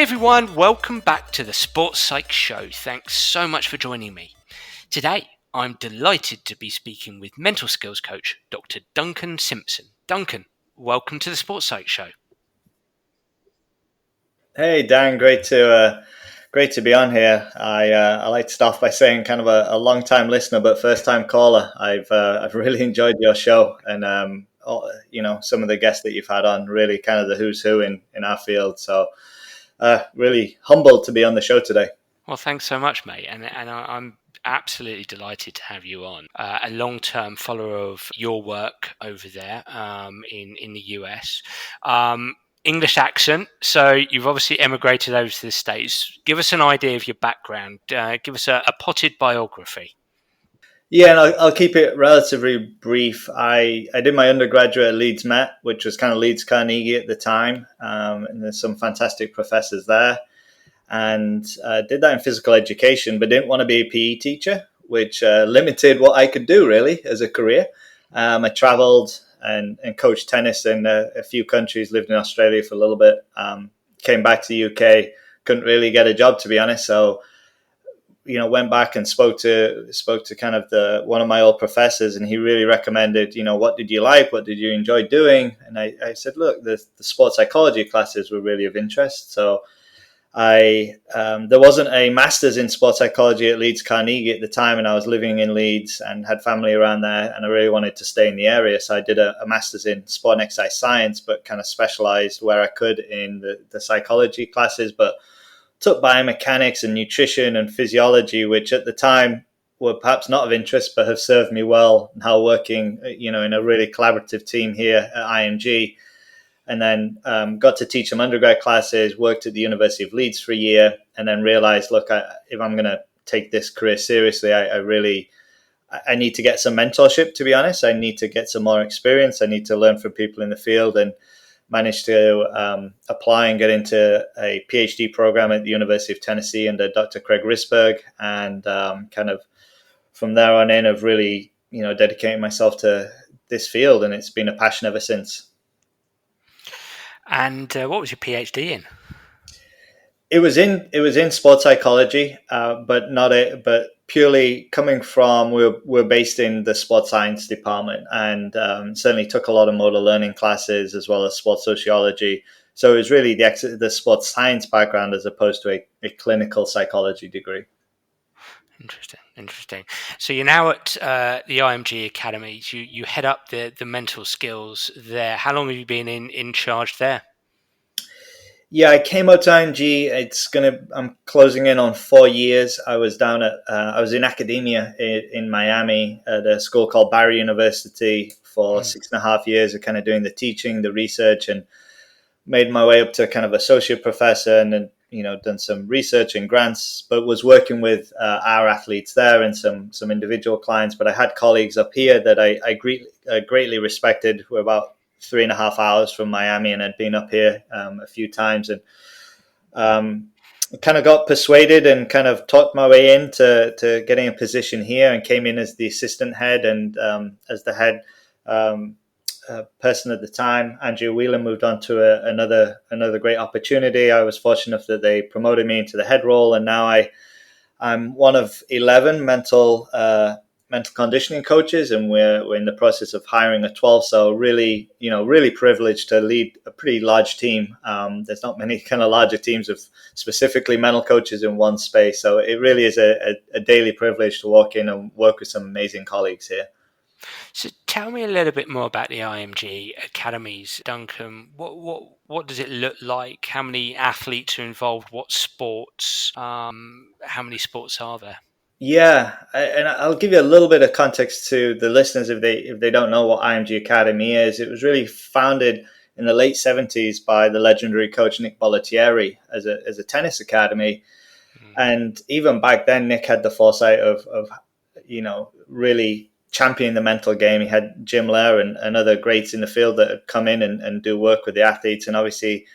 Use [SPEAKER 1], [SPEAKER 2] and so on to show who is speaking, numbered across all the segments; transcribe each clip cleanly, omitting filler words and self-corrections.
[SPEAKER 1] Hey everyone, welcome back to the Sports Psych Show. Thanks so much for joining me. Today, I'm delighted to be speaking with mental skills coach, Dr. Duncan Simpson. Duncan, welcome to the Sports Psych Show.
[SPEAKER 2] Hey Dan, great to be on here. I like to start by saying kind of a long time listener but first time caller. I've really enjoyed your show and some of the guests that you've had on, really kind of the who's who in our field. So really humbled to be on the show today.
[SPEAKER 1] Well, thanks so much, mate. And I'm absolutely delighted to have you on. A long-term follower of your work over there in the US. English accent, so you've obviously emigrated over to the States. Give us an idea of your background. Give us a potted biography.
[SPEAKER 2] Yeah, and I'll keep it relatively brief. I did my undergraduate at Leeds Met, which was kind of Leeds Carnegie at the time, and there's some fantastic professors there. And did that in physical education, but didn't want to be a PE teacher, which limited what I could do really as a career. I traveled and coached tennis in a few countries, lived in Australia for a little bit, came back to the UK, couldn't really get a job, to be honest. So, went back and spoke to kind of one of my old professors, and he really recommended, what did you like? What did you enjoy doing? And I said, look, the sports psychology classes were really of interest. So there wasn't a master's in sports psychology at Leeds Carnegie at the time, and I was living in Leeds and had family around there, and I really wanted to stay in the area. So I did a master's in sport and exercise science, but kind of specialized where I could in the psychology classes, but took biomechanics and nutrition and physiology, which at the time were perhaps not of interest, but have served me well now working, in a really collaborative team here at IMG. And then got to teach some undergrad classes, worked at the University of Leeds for a year, and then realized, look, if I'm going to take this career seriously, I need to get some mentorship, to be honest. I need to get some more experience. I need to learn from people in the field, and managed to apply and get into a PhD program at the University of Tennessee under Dr. Craig Risberg. And kind of from there on in, I've really, dedicated myself to this field, and it's been a passion ever since.
[SPEAKER 1] And what was your PhD in?
[SPEAKER 2] It was in sports psychology, but purely coming from we're based in the sports science department, and certainly took a lot of motor learning classes as well as sports sociology. So it was really the sports science background as opposed to a clinical psychology degree.
[SPEAKER 1] Interesting. So you're now at the IMG Academy. You head up the mental skills there. How long have you been in charge there?
[SPEAKER 2] Yeah, I came out to IMG. I'm closing in on 4 years. I was I was in academia in Miami at a school called Barry University for 6.5 years of kind of doing the teaching, the research, and made my way up to kind of associate professor, and then, done some research and grants, but was working with our athletes there and some individual clients. But I had colleagues up here that I greatly respected. We're about 3.5 hours from Miami, and I'd been up here a few times, and kind of got persuaded and kind of talked my way into getting a position here, and came in as the assistant head, and as the head person at the time. Andrew Wheeler moved on to another great opportunity. I was fortunate that they promoted me into the head role, and now I'm one of 11 mental conditioning coaches, and we're in the process of hiring a 12th. So really privileged to lead a pretty large team. There's not many kind of larger teams of specifically mental coaches in one space. So it really is a daily privilege to walk in and work with some amazing colleagues here.
[SPEAKER 1] So tell me a little bit more about the IMG Academies, Duncan. What does it look like? How many athletes are involved? What sports? How many sports are there?
[SPEAKER 2] Yeah, and I'll give you a little bit of context to the listeners if they don't know what IMG Academy is. It was really founded in the late 70s by the legendary coach Nick Bollettieri as a tennis academy. And even back then, Nick had the foresight of really championing the mental game. He had Jim Lair and other greats in the field that had come in and do work with the athletes. And obviously,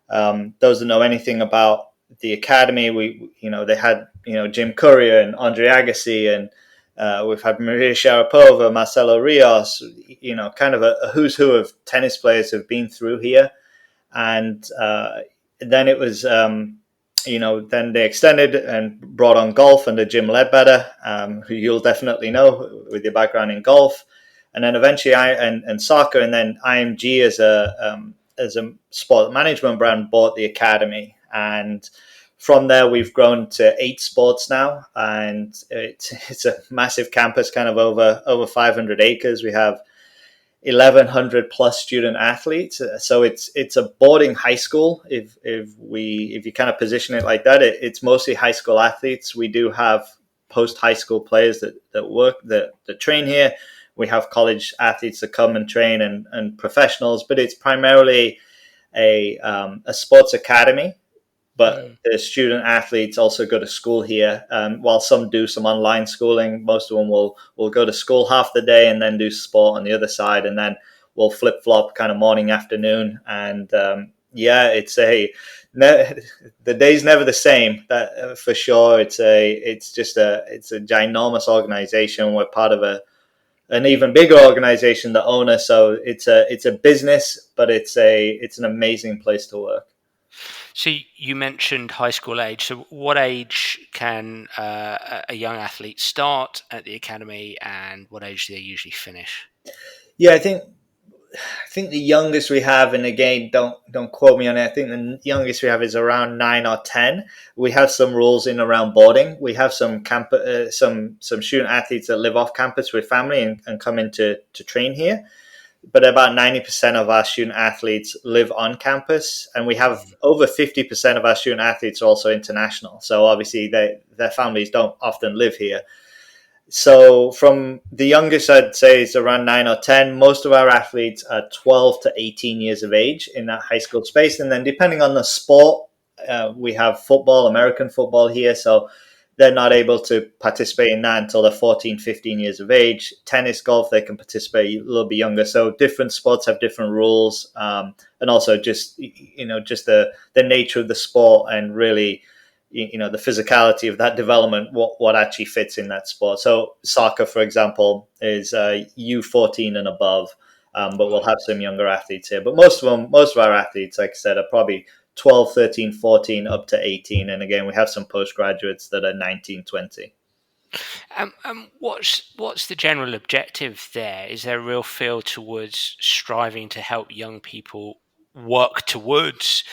[SPEAKER 2] those that know anything about the academy, they had Jim Courier and Andre Agassi, and we've had Maria Sharapova, Marcelo Rios, kind of a who's who of tennis players who've been through here. And then it was, then they extended and brought on golf under Jim Ledbetter, who you'll definitely know with your background in golf. And then eventually and soccer, and then IMG as a sport management brand bought the academy. And from there, we've grown to 8 sports now, and it's a massive campus, kind of over 500 acres. We have 1,100 plus student athletes. So it's a boarding high school. If you kind of position it like that, it's mostly high school athletes. We do have post high school players that train here. We have college athletes that come and train, and professionals, but it's primarily a sports academy. But the student athletes also go to school here. While some do some online schooling, most of them will go to school half the day and then do sport on the other side, and then we'll flip flop kind of morning, afternoon. And the day's never the same. That for sure. It's a ginormous organization. We're part of an even bigger organization, the owner. So it's a business, but it's an amazing place to work.
[SPEAKER 1] So you mentioned high school age. So what age can a young athlete start at the academy, and what age do they usually finish?
[SPEAKER 2] Yeah, I think the youngest we have, and again, don't quote me on it, I think the youngest we have is around 9 or 10. We have some rules in around boarding. We have some student athletes that live off campus with family and come in to train here. But about 90% of our student athletes live on campus, and we have over 50% of our student athletes are also international. So obviously their families don't often live here. So from the youngest, I'd say it's around 9 or 10. Most of our athletes are 12 to 18 years of age in that high school space. And then depending on the sport, we have football, American football here. So they're not able to participate in that until they're 14, 15 years of age. Tennis, golf, they can participate a little bit younger. So different sports have different rules. And also just the nature of the sport, and really, the physicality of that development, what actually fits in that sport. So soccer, for example, is U14 and above. But we'll have some younger athletes here. But most of our athletes, like I said, are probably 12, 13, 14, up to 18. And again, we have some postgraduates that are 19, 20.
[SPEAKER 1] What's the general objective there? Is there a real feel towards striving to help young people work towards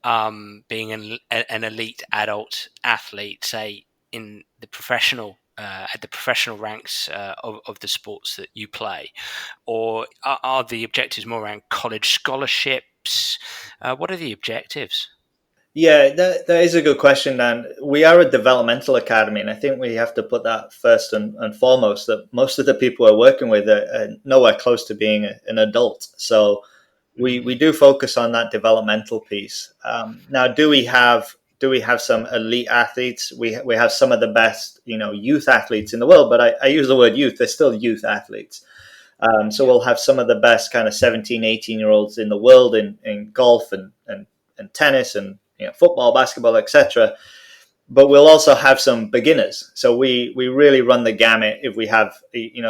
[SPEAKER 1] being an elite adult athlete, say in the professional at the professional ranks of the sports that you play, or are the objectives more around college scholarships? What are the objectives?
[SPEAKER 2] Yeah, that is a good question, Dan. We are a developmental academy, and I think we have to put that first and foremost, that most of the people we're working with are nowhere close to being an adult. So we do focus on that developmental piece. Now, do we have some elite athletes? We have some of the best, youth athletes in the world, but I use the word youth. They're still youth athletes. So we'll have some of the best kind of 17, 18-year-olds in the world in golf and tennis and football, basketball, etc. But we'll also have some beginners. So we really run the gamut. If we have,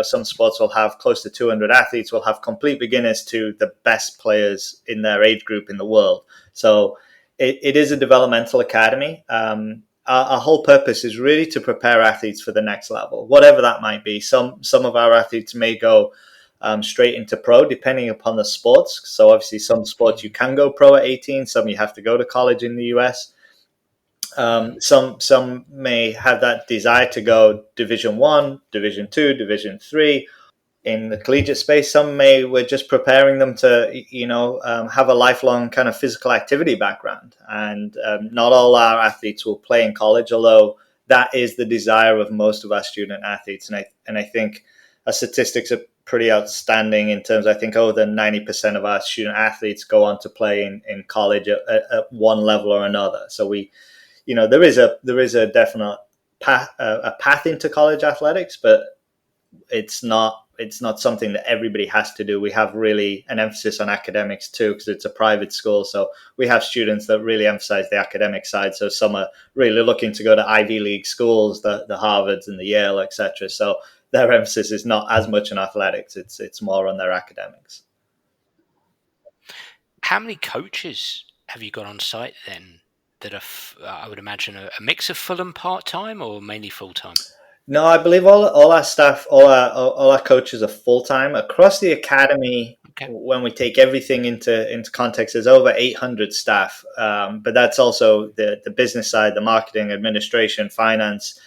[SPEAKER 2] some sports will have close to 200 athletes. We'll have complete beginners to the best players in their age group in the world. So it is a developmental academy. Our whole purpose is really to prepare athletes for the next level, whatever that might be. Some of our athletes may go straight into pro, depending upon the sports. So obviously some sports you can go pro at 18, some you have to go to college in the US. Some may have that desire to go Division 1, Division 2, Division 3 in the collegiate space. Some we're just preparing them to, have a lifelong kind of physical activity background. And not all our athletes will play in college, although that is the desire of most of our student athletes. And I think our statistics are pretty outstanding in terms, I think over 90% of our student athletes go on to play in college at one level or another. So there is a definite path into college athletics, but it's not something that everybody has to do. We have really an emphasis on academics too, because it's a private school. So we have students that really emphasize the academic side. So some are really looking to go to Ivy League schools, the Harvards and the Yale, etc. So their emphasis is not as much on athletics. It's more on their academics.
[SPEAKER 1] How many coaches have you got on site then that are, I would imagine, a mix of full and part-time, or mainly full-time?
[SPEAKER 2] No, I believe all our staff, all our coaches are full time across the academy.
[SPEAKER 1] Okay.
[SPEAKER 2] When we take everything into context, there's over 800 staff, but that's also the business side, the marketing, administration, finance.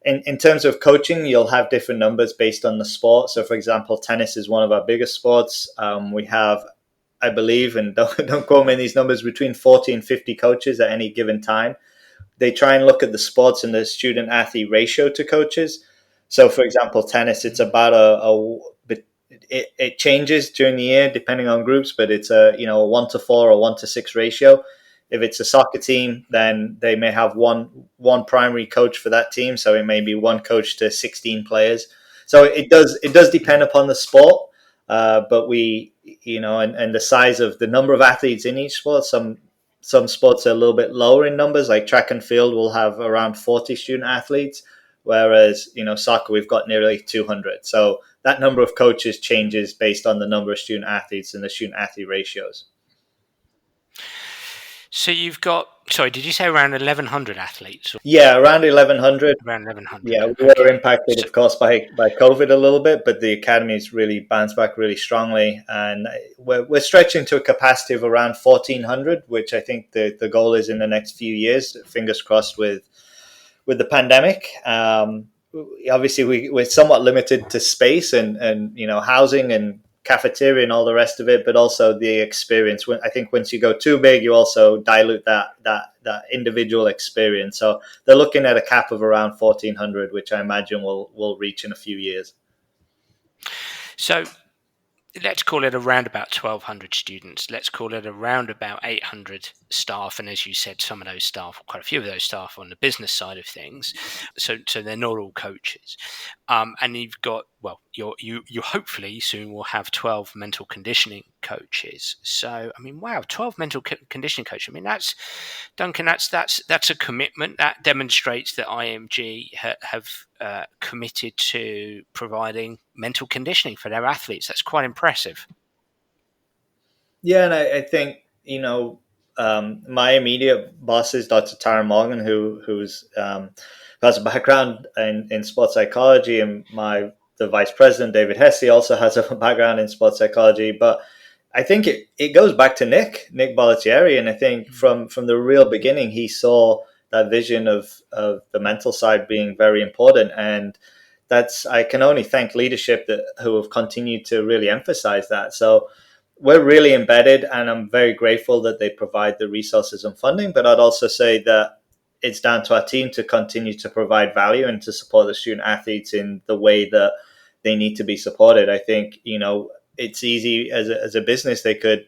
[SPEAKER 2] In terms of coaching, you'll have different numbers based on the sport. So, for example, tennis is one of our biggest sports. We have, I believe, and don't quote me on these numbers, between 40 and 50 coaches at any given time. They try and look at the sports and the student athlete ratio to coaches. So, for example, tennis, it's about it changes during the year depending on groups, but it's a 1-4 or 1-6 ratio. If it's a soccer team, then they may have one primary coach for that team. So it may be one coach to 16 players. So it does depend upon the sport, but we and the size of the number of athletes in each sport. Some sports are a little bit lower in numbers, like track and field will have around 40 student athletes, whereas soccer we've got nearly 200. So that number of coaches changes based on the number of student athletes and the student athlete ratios.
[SPEAKER 1] So you've got, sorry, did you say around 1,100 athletes?
[SPEAKER 2] Yeah, around 1,100.
[SPEAKER 1] Around 1,100.
[SPEAKER 2] Yeah, we were
[SPEAKER 1] Okay.
[SPEAKER 2] impacted, of course, by COVID a little bit, but the academy's really bounced back really strongly, and we're stretching to a capacity of around 1,400, which I think the goal is in the next few years. Fingers crossed with the pandemic. Obviously, we're somewhat limited to space and housing and cafeteria and all the rest of it, but also the experience. I think once you go too big, you also dilute that individual experience. So they're looking at a cap of around 1,400, which I imagine will reach in a few years.
[SPEAKER 1] So let's call it around about 1,200 students. Let's call it around about 800 staff. And as you said, some of those staff, quite a few of those staff, on the business side of things. So they're not all coaches. And you've got, well, you hopefully soon will have 12 mental conditioning coaches. So, I mean, wow, 12 mental conditioning coaches. I mean, that's, Duncan, that's a commitment. That demonstrates that IMG have committed to providing mental conditioning for their athletes. That's quite impressive.
[SPEAKER 2] Yeah, and I think my immediate boss is Dr. Tara Morgan, who has a background in sports psychology, and the vice president David Hesse also has a background in sports psychology. But I think it goes back to Nick Bollettieri, and I think from the real beginning he saw that vision of the mental side being very important, and I can only thank leadership who have continued to really emphasize that. So we're really embedded, and I'm very grateful that they provide the resources and funding. But I'd also say that it's down to our team to continue to provide value and to support the student athletes in the way that they need to be supported. I think it's easy as a business. They could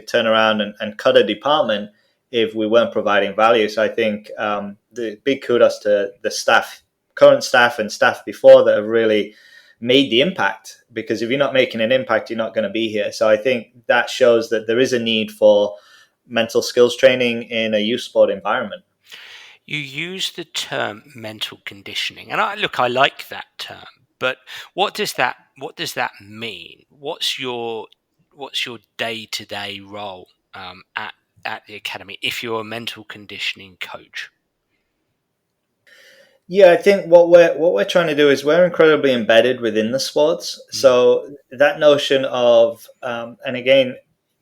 [SPEAKER 2] turn around and cut a department if we weren't providing value. So I think the big kudos to the staff, current staff and staff before, that have really made the impact, because if you're not making an impact, you're not going to be here. So I think that shows that there is a need for mental skills training in a youth sport environment.
[SPEAKER 1] You use the term mental conditioning, and I like that term, but what does that mean? What's your day-to-day role at the academy if you're a mental conditioning coach?
[SPEAKER 2] Yeah, I think what we're trying to do is we're incredibly embedded within the sports. So that notion of and again,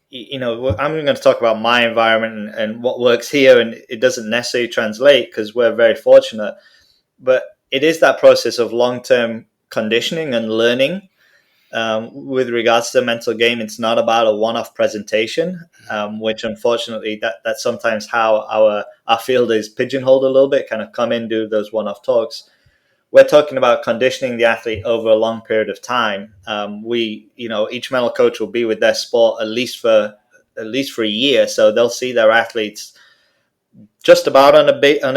[SPEAKER 2] I'm going to talk about my environment and what works here, and it doesn't necessarily translate because we're very fortunate. But it is that process of long-term conditioning and learning. With regards to the mental game, it's not about a one-off presentation, which unfortunately that's sometimes how our field is pigeonholed a little bit. Kind of come in, do those one-off talks. We're talking about conditioning the athlete over a long period of time. Each mental coach will be with their sport at least for a year, so they'll see their athletes just about on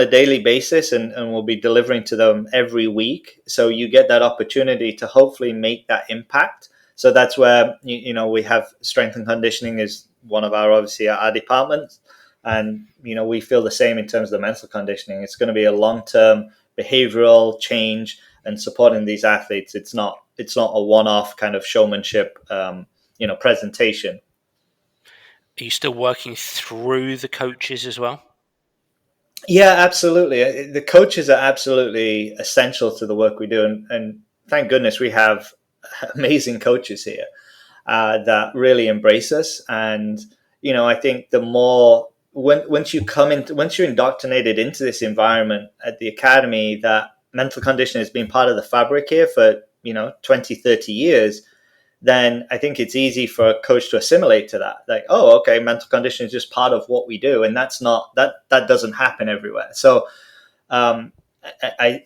[SPEAKER 2] a daily basis, and we'll be delivering to them every week. So you get that opportunity to hopefully make that impact. So that's where we have strength and conditioning is one of our departments, and we feel the same in terms of the mental conditioning. It's going to be a long-term behavioral change and supporting these athletes. It's not a one-off kind of showmanship presentation.
[SPEAKER 1] Are you still working through the coaches as well?
[SPEAKER 2] Yeah, absolutely. The coaches are absolutely essential to the work we do, and thank goodness we have amazing coaches here that really embrace us. And I think the more once you come into once you're indoctrinated into this environment at the academy, that mental conditioning has been part of the fabric here for 20, 30 years, then I think it's easy for a coach to assimilate to that. Like, oh, okay, mental conditioning is just part of what we do, and that doesn't happen everywhere. So um,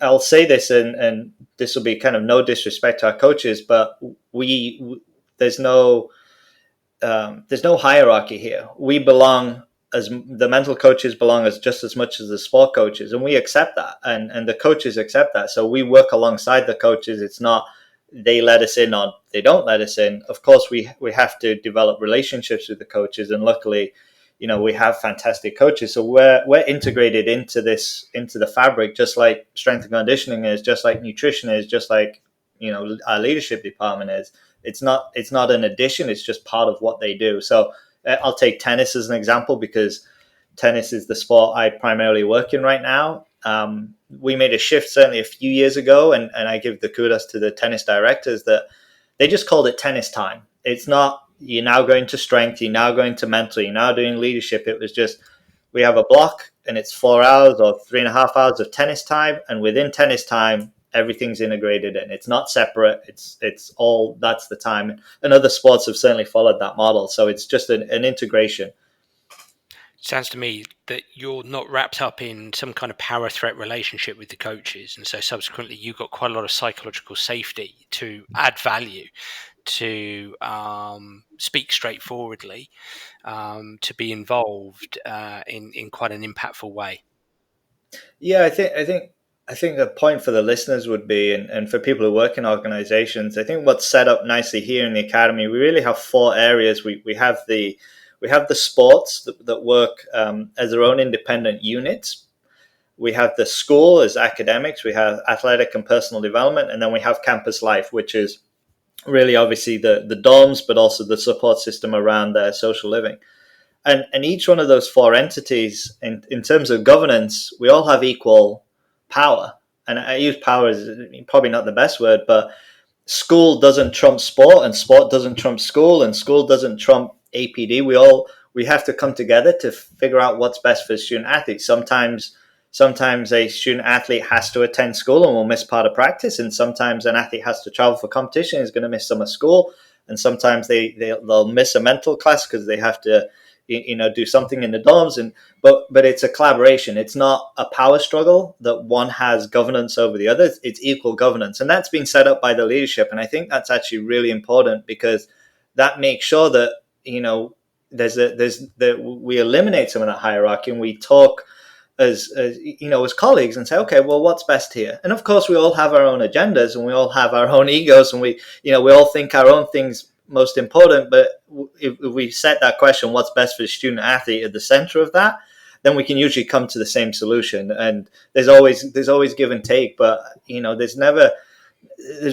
[SPEAKER 2] I'll say this, and this will be kind of no disrespect to our coaches, but we there's no hierarchy here. We belong as the mental coaches belong as just as much as the sport coaches, and we accept that, and the coaches accept that. So we work alongside the coaches. It's not they let us in or they don't let us in. Of course, we have to develop relationships with the coaches, and luckily, we have fantastic coaches. So we're integrated into the fabric, just like strength and conditioning is, just like nutrition is, just like our leadership department is. It's not an addition. It's just part of what they do. So I'll take tennis as an example, because tennis is the sport I primarily work in right now. We made a shift certainly a few years ago, and I give the kudos to the tennis directors that they just called it tennis time. It's not you're now going to strength, you're now going to mental, you're now doing leadership. It was just we have a block and it's 4 hours or 3.5 hours of tennis time, and within tennis time everything's integrated and it's not separate. It's all that's the time, and other sports have certainly followed that model. So it's just an integration.
[SPEAKER 1] Sounds to me that you're not wrapped up in some kind of power threat relationship with the coaches, and so subsequently you've got quite a lot of psychological safety to add value, to speak straightforwardly, to be involved in quite an impactful way.
[SPEAKER 2] Yeah, I think the point for the listeners would be, and for people who work in organizations, I think what's set up nicely here in the academy, we really have 4 areas. We have the sports that work as their own independent units. We have the school as academics. We have athletic and personal development, and then we have campus life, which is really obviously the dorms, but also the support system around their social living. And each one of those 4 entities, in terms of governance, we all have equal power. And I use power as probably not the best word, but school doesn't trump sport, and sport doesn't trump school, and school doesn't trump APD. We have to come together to figure out what's best for student athletes. Sometimes a student athlete has to attend school and will miss part of practice, and sometimes an athlete has to travel for competition and is going to miss some of school, and sometimes they'll miss a mental class because they have to do something in the dorms. But it's a collaboration. It's not a power struggle that one has governance over the other. It's equal governance, and that's been set up by the leadership. And I think that's actually really important, because that makes sure that we eliminate some of that hierarchy, and we talk as colleagues and say, okay, well, what's best here? And of course, we all have our own agendas and we all have our own egos, and we all think our own things most important. But if we set that question, what's best for the student athlete, at the center of that, then we can usually come to the same solution. And there's always give and take, but there's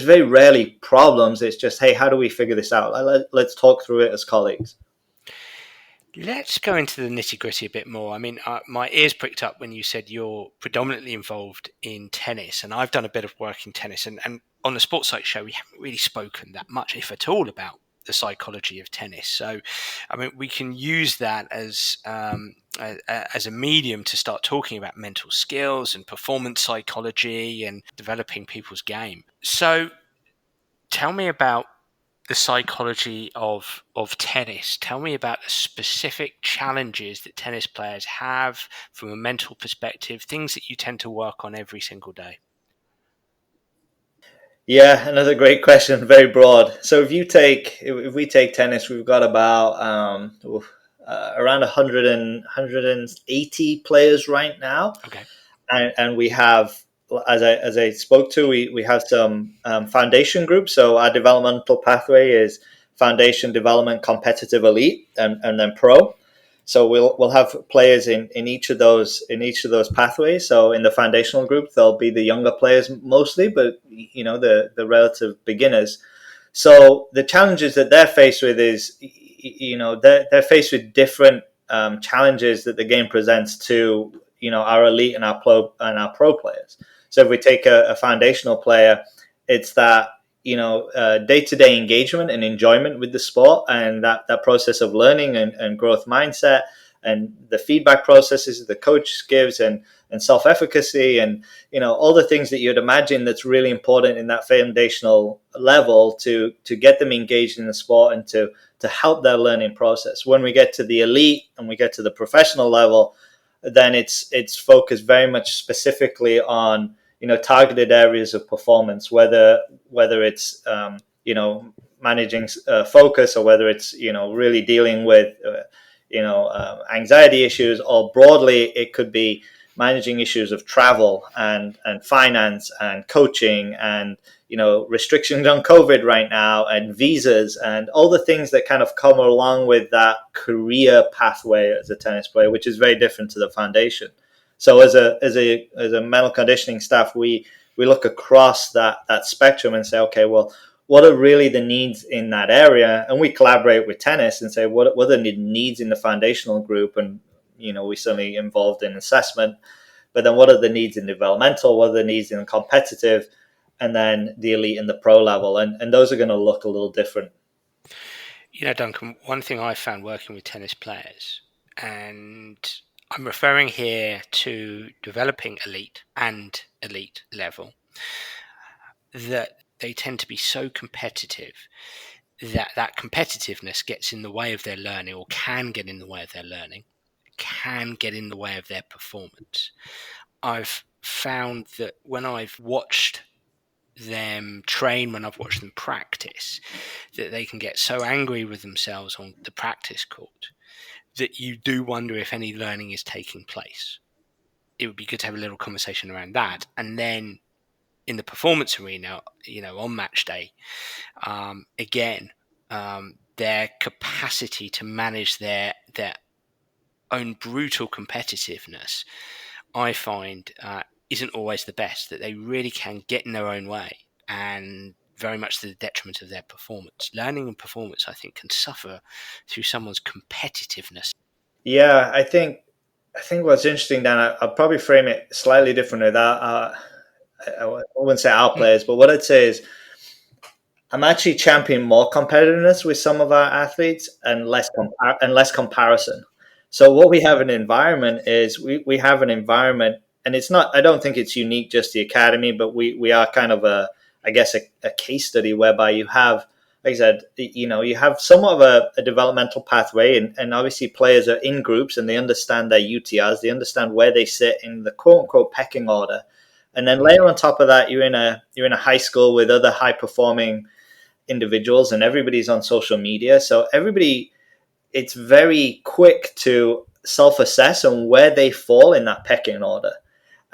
[SPEAKER 2] very rarely problems. It's just, hey, how do we figure this out? Let's talk through it as colleagues.
[SPEAKER 1] Let's go into the nitty-gritty a bit more. I mean, my ears pricked up when you said you're predominantly involved in tennis, and I've done a bit of work in tennis. And on the Sports Site show, we haven't really spoken that much, if at all, about the psychology of tennis. So, I mean, we can use that as a medium to start talking about mental skills and performance psychology and developing people's game. So, tell me about the psychology of tennis. Tell me about the specific challenges that tennis players have from a mental perspective, things that you tend to work on every single day.
[SPEAKER 2] Yeah, another great question, very broad. So if we take tennis, we've got about around 180 players right now.
[SPEAKER 1] Okay.
[SPEAKER 2] And we have, as I spoke to, we have some foundation groups. So our developmental pathway is foundation, development, competitive, elite, and then pro. So we'll have players in each of those pathways. So in the foundational group, they'll be the younger players mostly, but the relative beginners. So the challenges that they're faced with is they're faced with different challenges that the game presents to our elite and our pro players. So if we take a foundational player, it's that day-to-day engagement and enjoyment with the sport, and that process of learning and growth mindset, and the feedback processes the coach gives, and self-efficacy, and all the things that you'd imagine that's really important in that foundational level to get them engaged in the sport and to help their learning process. When we get to the elite and we get to the professional level, then it's focused very much specifically on targeted areas of performance, whether it's managing focus, or whether it's really dealing with anxiety issues, or broadly it could be managing issues of travel and finance and coaching and restrictions on COVID right now, and visas, and all the things that kind of come along with that career pathway as a tennis player, which is very different to the foundation. So as a mental conditioning staff, we look across that spectrum and say, okay, well, what are really the needs in that area? And we collaborate with tennis and say, what are the needs in the foundational group? And we certainly involved in assessment, but then what are the needs in developmental? What are the needs in competitive? And then the elite and the pro level, and those are going to look a little different.
[SPEAKER 1] Duncan, one thing I found working with tennis players, and I'm referring here to developing elite and elite level, that they tend to be so competitive that competitiveness gets in the way of their learning, or can get in the way of their learning, can get in the way of their performance. I've found that when I've watched them train, when I've watched them practice, that they can get so angry with themselves on the practice court that you do wonder if any learning is taking place. It would be good to have a little conversation around that. And then in the performance arena, on match day, their capacity to manage their own brutal competitiveness, I find isn't always the best, that they really can get in their own way, and very much to the detriment of their performance. Learning and performance, I think, can suffer through someone's competitiveness.
[SPEAKER 2] Yeah, I think what's interesting, Dan, I'll probably frame it slightly differently. That I wouldn't say our players, but what I'd say is I'm actually championing more competitiveness with some of our athletes and less comparison. So what we have an environment is we have an environment, and it's not, I don't think it's unique just the academy, but we are kind of a case study whereby you have, like I said, you have somewhat of a developmental pathway, and obviously players are in groups and they understand their UTRs, they understand where they sit in the quote unquote pecking order. And then later on top of that, you're in a high school with other high performing individuals, and everybody's on social media. So it's very quick to self-assess on where they fall in that pecking order.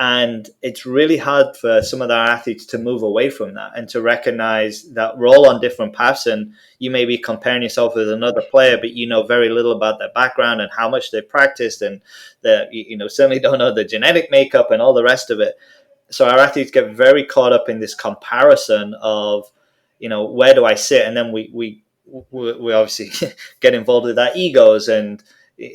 [SPEAKER 2] And it's really hard for some of our athletes to move away from that and to recognize that we're all on different paths, and you may be comparing yourself with another player, but you know very little about their background and how much they've practiced, and that certainly don't know the genetic makeup and all the rest of it. So our athletes get very caught up in this comparison of, where do I sit? And then we obviously get involved with our egos, and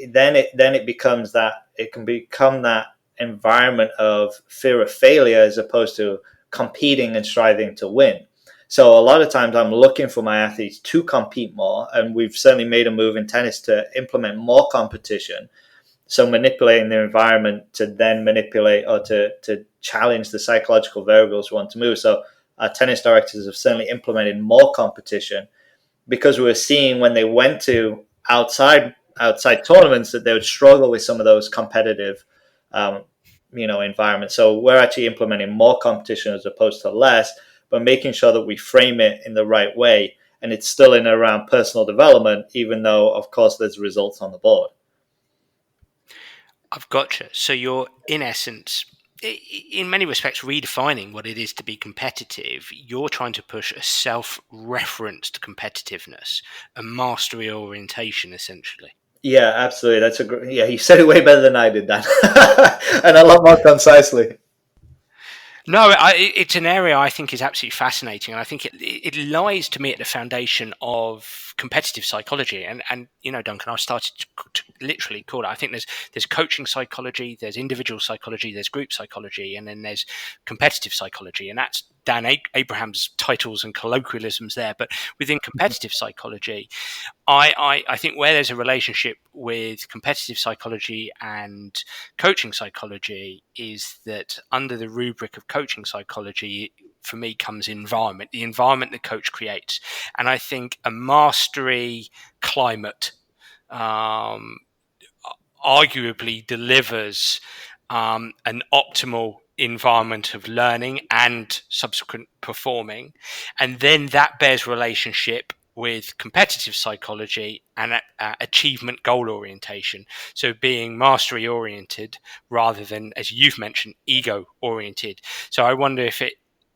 [SPEAKER 2] then it becomes that, it can become that environment of fear of failure as opposed to competing and striving to win. So a lot of times I'm looking for my athletes to compete more, and we've certainly made a move in tennis to implement more competition. So manipulating the environment to then manipulate or to challenge the psychological variables we want to move. So our tennis directors have certainly implemented more competition, because we were seeing when they went to outside tournaments that they would struggle with some of those competitive environments. So we're actually implementing more competition as opposed to less, but making sure that we frame it in the right way, and it's still in around personal development, even though of course there's results on the board.
[SPEAKER 1] I've gotcha. So you're, in essence, in many respects, redefining what it is to be competitive. You're trying to push a self-referenced competitiveness, a mastery orientation, essentially.
[SPEAKER 2] Yeah, absolutely. That's you said it way better than I did, Dan, and a lot more concisely.
[SPEAKER 1] No, it's an area I think is absolutely fascinating, and I think it lies to me at the foundation of competitive psychology. And Duncan, I've started to literally call it. I think there's coaching psychology, there's individual psychology, there's group psychology, and then there's competitive psychology, and that's Dan Abraham's titles and colloquialisms there. But within competitive psychology, I think where there's a relationship with competitive psychology and coaching psychology is that under the rubric of coaching psychology, for me, comes the environment the coach creates. And I think a mastery climate um, arguably delivers an optimal environment of learning and subsequent performing. And then that bears relationship with competitive psychology and achievement goal orientation. So being mastery oriented rather than, as you've mentioned, ego oriented. So I wonder if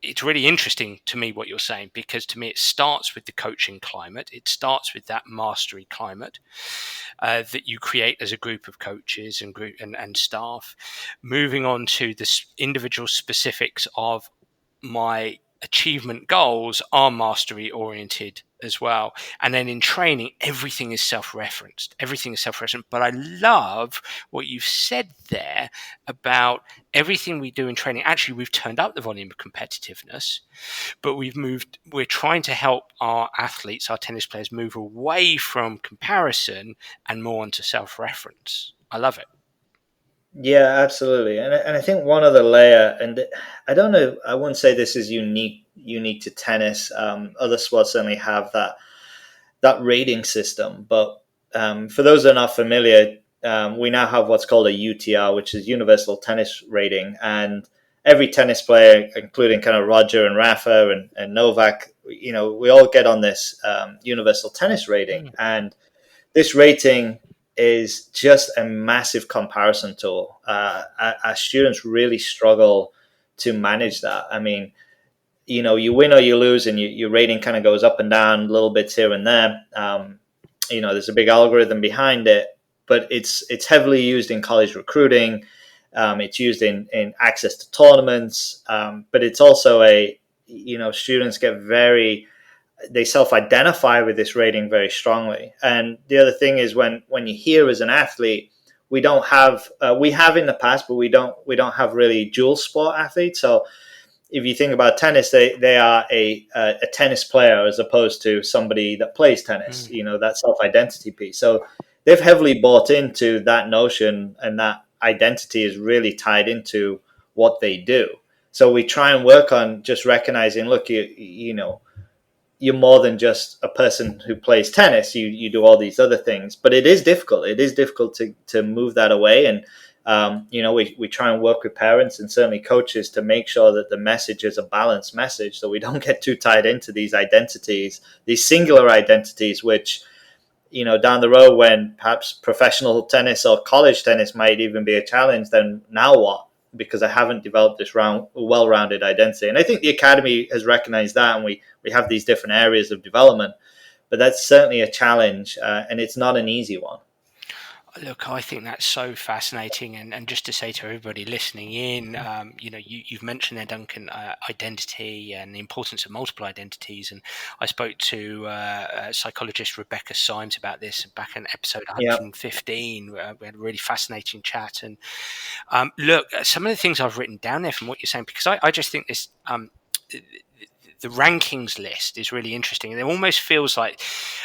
[SPEAKER 1] it's really interesting to me what you're saying, because to me it starts with the coaching climate. It starts with that mastery climate that you create as a group of coaches and staff. Moving on to the individual specifics of my achievement goals are mastery oriented as well. And then in training, everything is self-referenced. But I love what you've said there about everything we do in training. Actually, we've turned up the volume of competitiveness, but we're trying to help our athletes, our tennis players, move away from comparison and more onto self-reference. I love it.
[SPEAKER 2] Yeah, absolutely. And I think one other layer, and I don't know, I wouldn't say this is unique to tennis. Other sports certainly have that rating system, but for those that are not familiar, we now have what's called a UTR, which is Universal Tennis Rating, and every tennis player, including kind of Roger and Rafa and Novak, we all get on this Universal Tennis Rating, and this rating is just a massive comparison tool. Our students really struggle to manage that. I mean, you win or you lose, and your rating kind of goes up and down little bits here and there. There's a big algorithm behind it, but it's heavily used in college recruiting. It's used in access to tournaments, but it's also students they self-identify with this rating very strongly. And the other thing is when you're here as an athlete, we don't have we have in the past, but we don't have really dual sport athletes. So if you think about tennis, they are a tennis player as opposed to somebody that plays tennis. That self-identity piece. So they've heavily bought into that notion, and that identity is really tied into what they do. So we try and work on just recognizing, look, you're more than just a person who plays tennis. You do all these other things, but it is difficult. It is difficult to move that away. And, we try and work with parents and certainly coaches to make sure that the message is a balanced message, so we don't get too tied into these identities, these singular identities, which, down the road when perhaps professional tennis or college tennis might even be a challenge, then now what? Because I haven't developed this well-rounded identity. And I think the Academy has recognized that, and we have these different areas of development, but that's certainly a challenge, and it's not an easy one.
[SPEAKER 1] Look, I think that's so fascinating, and just to say to everybody listening in, you've mentioned there, Duncan, identity and the importance of multiple identities, and I spoke to psychologist Rebecca Symes about this back in episode 115. We had a really fascinating chat, and look, some of the things I've written down there from what you're saying, because I just think this the rankings list is really interesting, and it almost feels like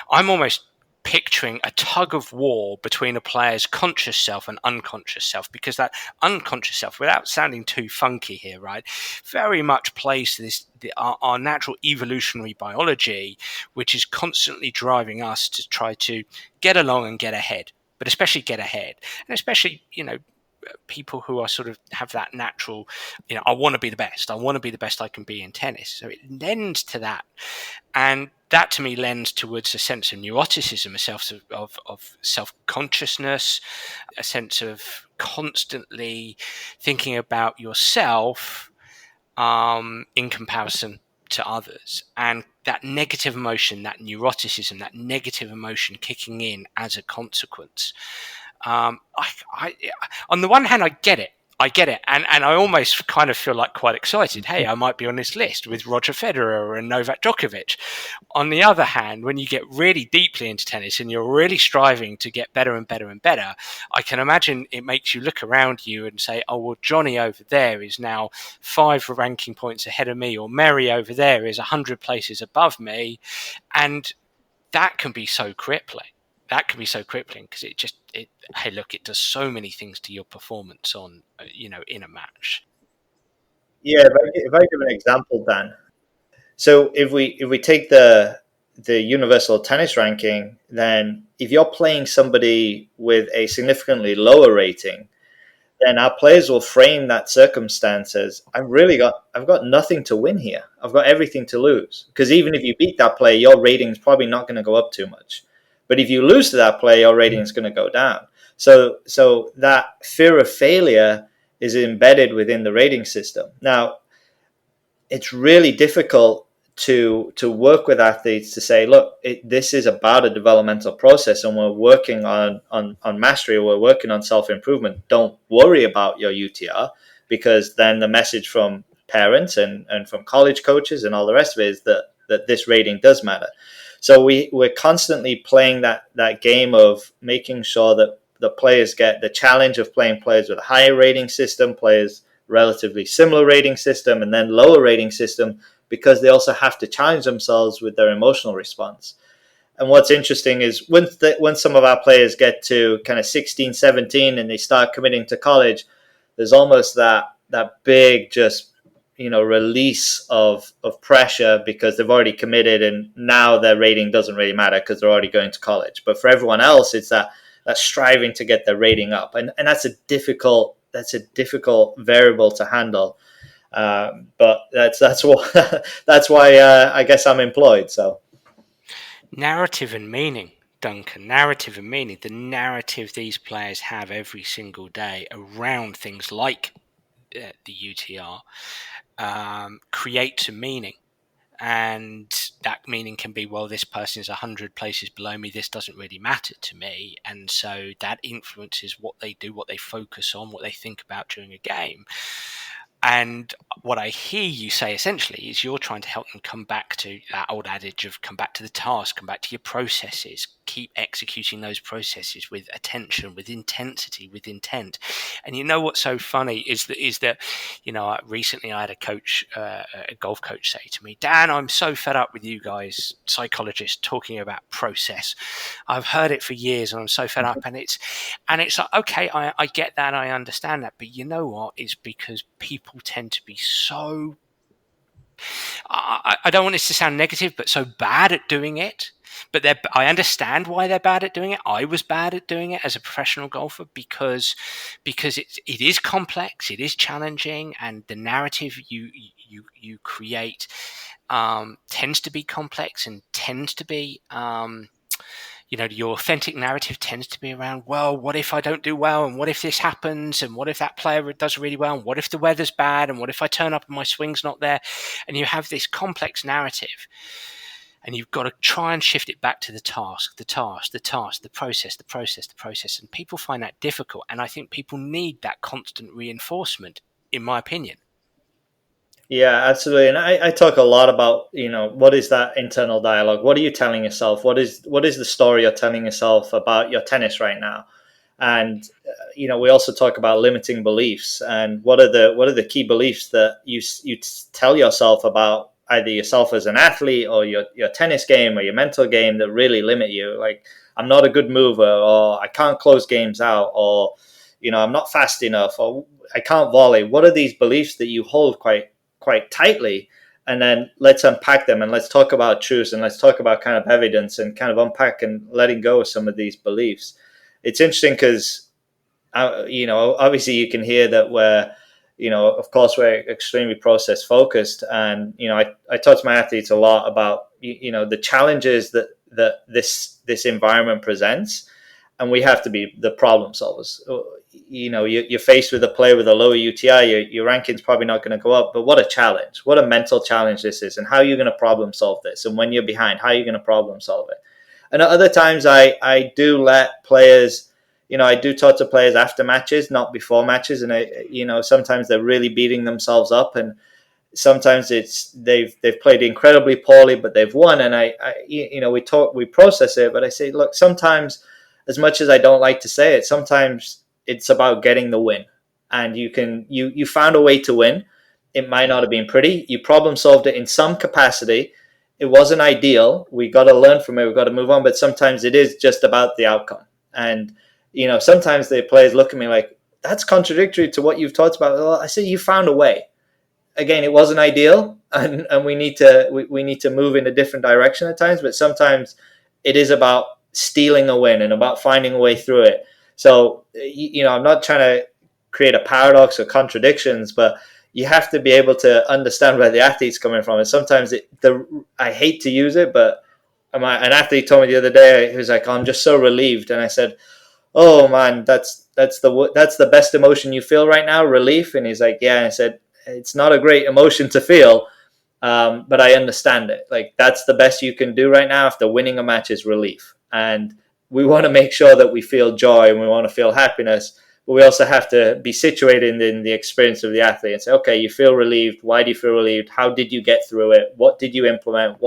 [SPEAKER 1] I'm almost picturing a tug of war between a player's conscious self and unconscious self, because that unconscious self, without sounding too funky here, right, very much plays to our natural evolutionary biology, which is constantly driving us to try to get along and get ahead, but especially get ahead, and especially people who are sort of have that natural, I want to be the best. I want to be the best I can be in tennis. So it lends to that. And that to me lends towards a sense of neuroticism, a sense of self-consciousness, a sense of constantly thinking about yourself in comparison to others. And that negative emotion, that neuroticism, that negative emotion kicking in as a consequence. On the one hand, I get it. I get it. And I almost kind of feel like quite excited. Hey, I might be on this list with Roger Federer and Novak Djokovic. On the other hand, when you get really deeply into tennis and you're really striving to get better and better and better, I can imagine it makes you look around you and say, oh, well, Johnny over there is now 5 ranking points ahead of me, or Mary over there is 100 places above me. And that can be so crippling. Because hey, look, it does so many things to your performance on, in a match.
[SPEAKER 2] Yeah, if I give an example, Dan. So if we take the universal tennis ranking, then if you're playing somebody with a significantly lower rating, then our players will frame that circumstance as I've got nothing to win here. I've got everything to lose. Because even if you beat that player, your rating is probably not going to go up too much. But if you lose to that player, your rating is going to go down. So that fear of failure is embedded within the rating system. Now, it's really difficult to work with athletes to say, look, this is about a developmental process, and we're working on mastery, or we're working on self-improvement. Don't worry about your UTR, because then the message from parents and from college coaches and all the rest of it is that this rating does matter. So we're constantly playing that game of making sure that the players get the challenge of playing players with a higher rating system, players relatively similar rating system, and then lower rating system, because they also have to challenge themselves with their emotional response. And what's interesting is when some of our players get to kind of 16, 17 and they start committing to college, there's almost that big just release of pressure, because they've already committed and now their rating doesn't really matter because they're already going to college. But for everyone else, it's that striving to get their rating up, and that's a difficult variable to handle. But that's why I guess I'm employed. So
[SPEAKER 1] narrative and meaning, Duncan. Narrative and meaning. The narrative these players have every single day around things like the UTR creates a meaning. And that meaning can be, well, this person is 100 places below me. This doesn't really matter to me. And so that influences what they do, what they focus on, what they think about during a game. And what I hear you say essentially is you're trying to help them come back to that old adage of come back to the task, come back to your processes, keep executing those processes with attention, with intensity, with intent. And you know what's so funny is that recently I had a golf coach say to me, Dan, I'm so fed up with you guys, psychologists, talking about process. I've heard it for years and I'm so fed up. And it's like, okay, I get that, I understand that, but you know what? It's because people tend to be so, I don't want this to sound negative, but so bad at doing it. But I understand why they're bad at doing it. I was bad at doing it as a professional golfer because it is complex, it is challenging, and the narrative you create tends to be complex and tends to be your authentic narrative tends to be around, well, what if I don't do well? And what if this happens? And what if that player does really well? And what if the weather's bad? And what if I turn up and my swing's not there? And you have this complex narrative. And you've got to try and shift it back to the task, the process. And people find that difficult. And I think people need that constant reinforcement, in my opinion.
[SPEAKER 2] Yeah, absolutely. And I talk a lot about, what is that internal dialogue? What are you telling yourself? What is the story you're telling yourself about your tennis right now? And, we also talk about limiting beliefs, and what are the key beliefs that you tell yourself about either yourself as an athlete or your tennis game or your mental game that really limit you. Like, I'm not a good mover, or I can't close games out, or, I'm not fast enough, or I can't volley. What are these beliefs that you hold quite tightly? And then let's unpack them, and let's talk about truths, and let's talk about kind of evidence, and kind of unpack and letting go of some of these beliefs. It's interesting because, obviously you can hear that of course we're extremely process focused. And, I talk to my athletes a lot about, the challenges that this environment presents, and we have to be the problem solvers. You're faced with a player with a lower UTI, your ranking's probably not going to go up, but what a challenge, what a mental challenge this is, and how are you going to problem solve this? And when you're behind, how are you going to problem solve it? And at other times I do let players, I do talk to players after matches, not before matches, and sometimes they're really beating themselves up, and sometimes it's they've played incredibly poorly, but they've won. And we process it, but I say, look, sometimes, as much as I don't like to say it, sometimes it's about getting the win, and you found a way to win. It might not have been pretty. You problem solved it in some capacity. It wasn't ideal. We got to learn from it. We've got to move on. But sometimes it is just about the outcome. And sometimes the players look at me like, that's contradictory to what you've talked about. Well, I say, you found a way. Again, it wasn't ideal, and we need to move in a different direction at times. But sometimes it is about stealing a win and about finding a way through it. So I'm not trying to create a paradox or contradictions, but you have to be able to understand where the athlete's coming from. And sometimes I hate to use it, but an athlete told me the other day, he was like, "I'm just so relieved," and I said, "Oh man, that's the best emotion you feel right now, relief." And he's like, "Yeah." And I said, "It's not a great emotion to feel, but I understand it. Like, that's the best you can do right now after winning a match is relief. And we want to make sure that we feel joy and we want to feel happiness, but we also have to be situated in the experience of the athlete and say, okay, you feel relieved. Why do you feel relieved? How did you get through it? What did you implement?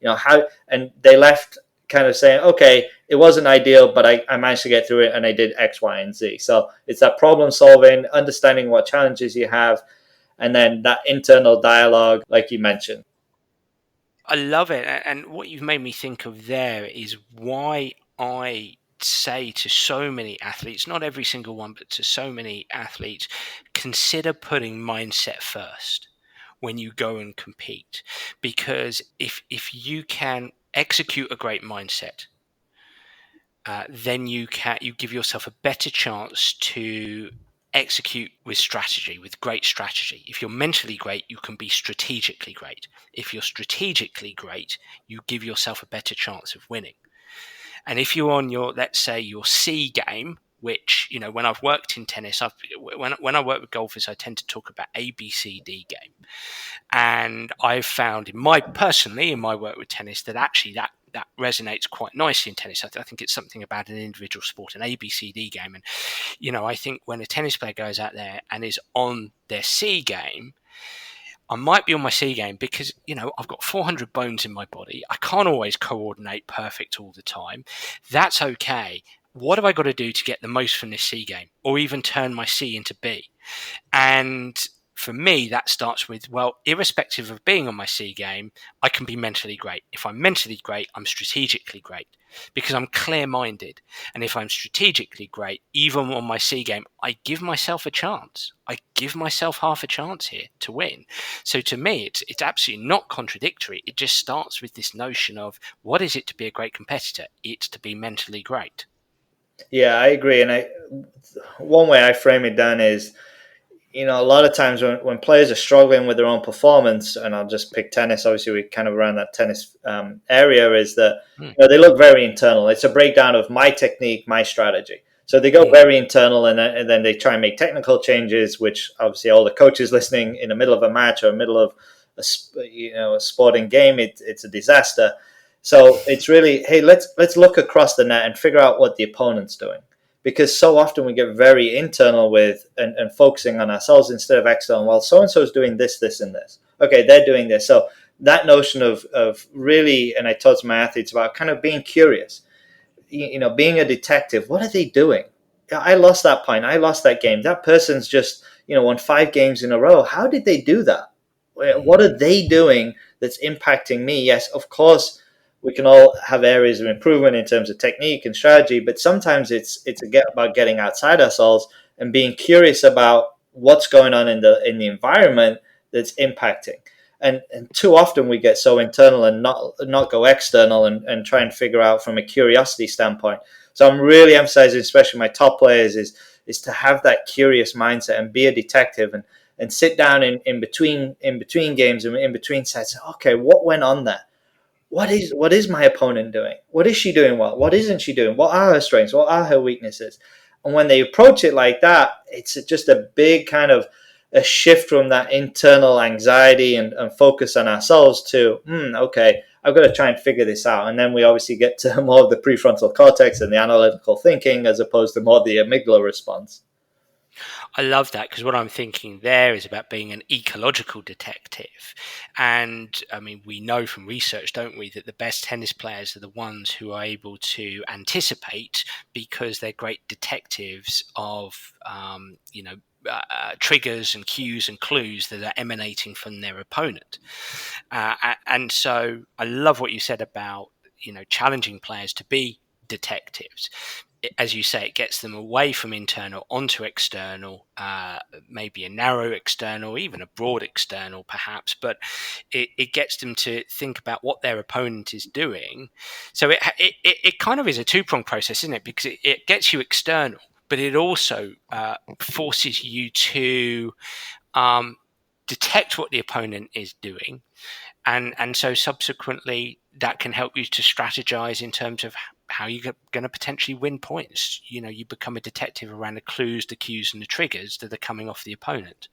[SPEAKER 2] How?" And they left kind of saying, okay, it wasn't ideal, but I managed to get through it and I did X, Y, and Z. So it's that problem solving, understanding what challenges you have, and then that internal dialogue, like you mentioned.
[SPEAKER 1] I love it. And what you've made me think of there is why I say to so many athletes, not every single one, but to so many athletes, consider putting mindset first when you go and compete. Because if you can execute a great mindset, then you give yourself a better chance to execute with strategy, with great strategy. If you're mentally great, you can be strategically great. If you're strategically great, you give yourself a better chance of winning. And if you're on let's say your C game, which, when I've worked in tennis, when I work with golfers, I tend to talk about ABCD game. And I've found in my work with tennis that actually that resonates quite nicely in tennis. I think it's something about an individual sport, an ABCD game. And, I think when a tennis player goes out there and is on their C game, I might be on my C game because, I've got 400 bones in my body. I can't always coordinate perfect all the time. That's okay. What have I got to do to get the most from this C game, or even turn my C into B? And for me, that starts with, well, irrespective of being on my C game, I can be mentally great. If I'm mentally great, I'm strategically great because I'm clear-minded. And if I'm strategically great, even on my C game, I give myself a chance. I give myself half a chance here to win. So to me, it's absolutely not contradictory. It just starts with this notion of, what is it to be a great competitor? It's to be mentally great.
[SPEAKER 2] Yeah, I agree. And one way I frame it down is, a lot of times when players are struggling with their own performance, and I'll just pick tennis, obviously we kind of around that tennis area, is that they look very internal. It's a breakdown of my technique, my strategy. So they go very internal, and then they try and make technical changes, which obviously all the coaches listening in the middle of a match or middle of a sporting game, it's a disaster. So it's really, hey, let's look across the net and figure out what the opponent's doing. Because so often we get very internal with and focusing on ourselves instead of external. Well, so-and-so is doing this, this, and this. Okay, they're doing this. So that notion of really, and I talk to my athletes about kind of being curious, being a detective. What are they doing? I lost that point. I lost that game. That person's just, won 5 games in a row. How did they do that? What are they doing that's impacting me? Yes, of course, we can all have areas of improvement in terms of technique and strategy, but sometimes it's about getting outside ourselves and being curious about what's going on in the environment that's impacting. And too often we get so internal and not go external and try and figure out from a curiosity standpoint. So I'm really emphasizing, especially my top players, is to have that curious mindset and be a detective and sit down in between games and in between sets. Okay, what went on there? What is my opponent doing? What is she doing well? What isn't she doing? What are her strengths? What are her weaknesses? And when they approach it like that, it's just a big kind of a shift from that internal anxiety and focus on ourselves to, okay, I've got to try and figure this out. And then we obviously get to more of the prefrontal cortex and the analytical thinking as opposed to more the amygdala response.
[SPEAKER 1] I love that, because what I'm thinking there is about being an ecological detective. And I mean, we know from research, don't we, that the best tennis players are the ones who are able to anticipate, because they're great detectives of, triggers and cues and clues that are emanating from their opponent. And so I love what you said about, challenging players to be detectives. As you say, it gets them away from internal onto external, maybe a narrow external, even a broad external perhaps, but it gets them to think about what their opponent is doing. So it kind of is a two-pronged process, isn't it? Because it gets you external, but it also forces you to detect what the opponent is doing. And so subsequently that can help you to strategize in terms of how you're going to potentially win points. You become a detective around the clues, the cues, and the triggers that are coming off the opponent.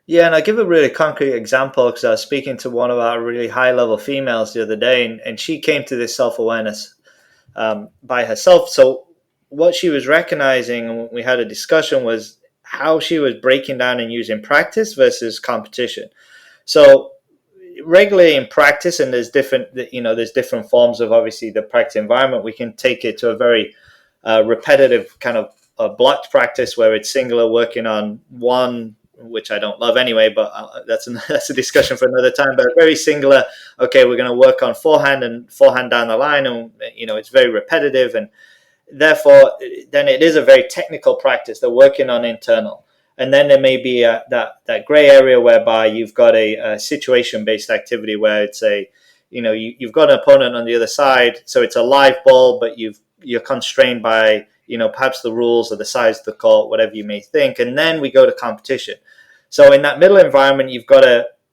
[SPEAKER 2] Yeah, and I give a really concrete example because I was speaking to one of our really high-level females the other day, and she came to this self-awareness by herself. So what she was recognizing, and we had a discussion, was how she was breaking down and using practice versus competition. So regularly in practice, and there's different forms of obviously the practice environment. We can take it to a very repetitive kind of blocked practice where it's singular, working on one, which I don't love anyway, but that's a discussion for another time. But very singular. Okay, we're going to work on forehand and forehand down the line, and it's very repetitive, and therefore then it is a very technical practice. They're working on internal. And then there may be that gray area whereby you've got a situation-based activity where it's you've got an opponent on the other side, so it's a live ball, but you're constrained by perhaps the rules or the size of the court, whatever you may think. And then we go to competition. So in that middle environment, you've got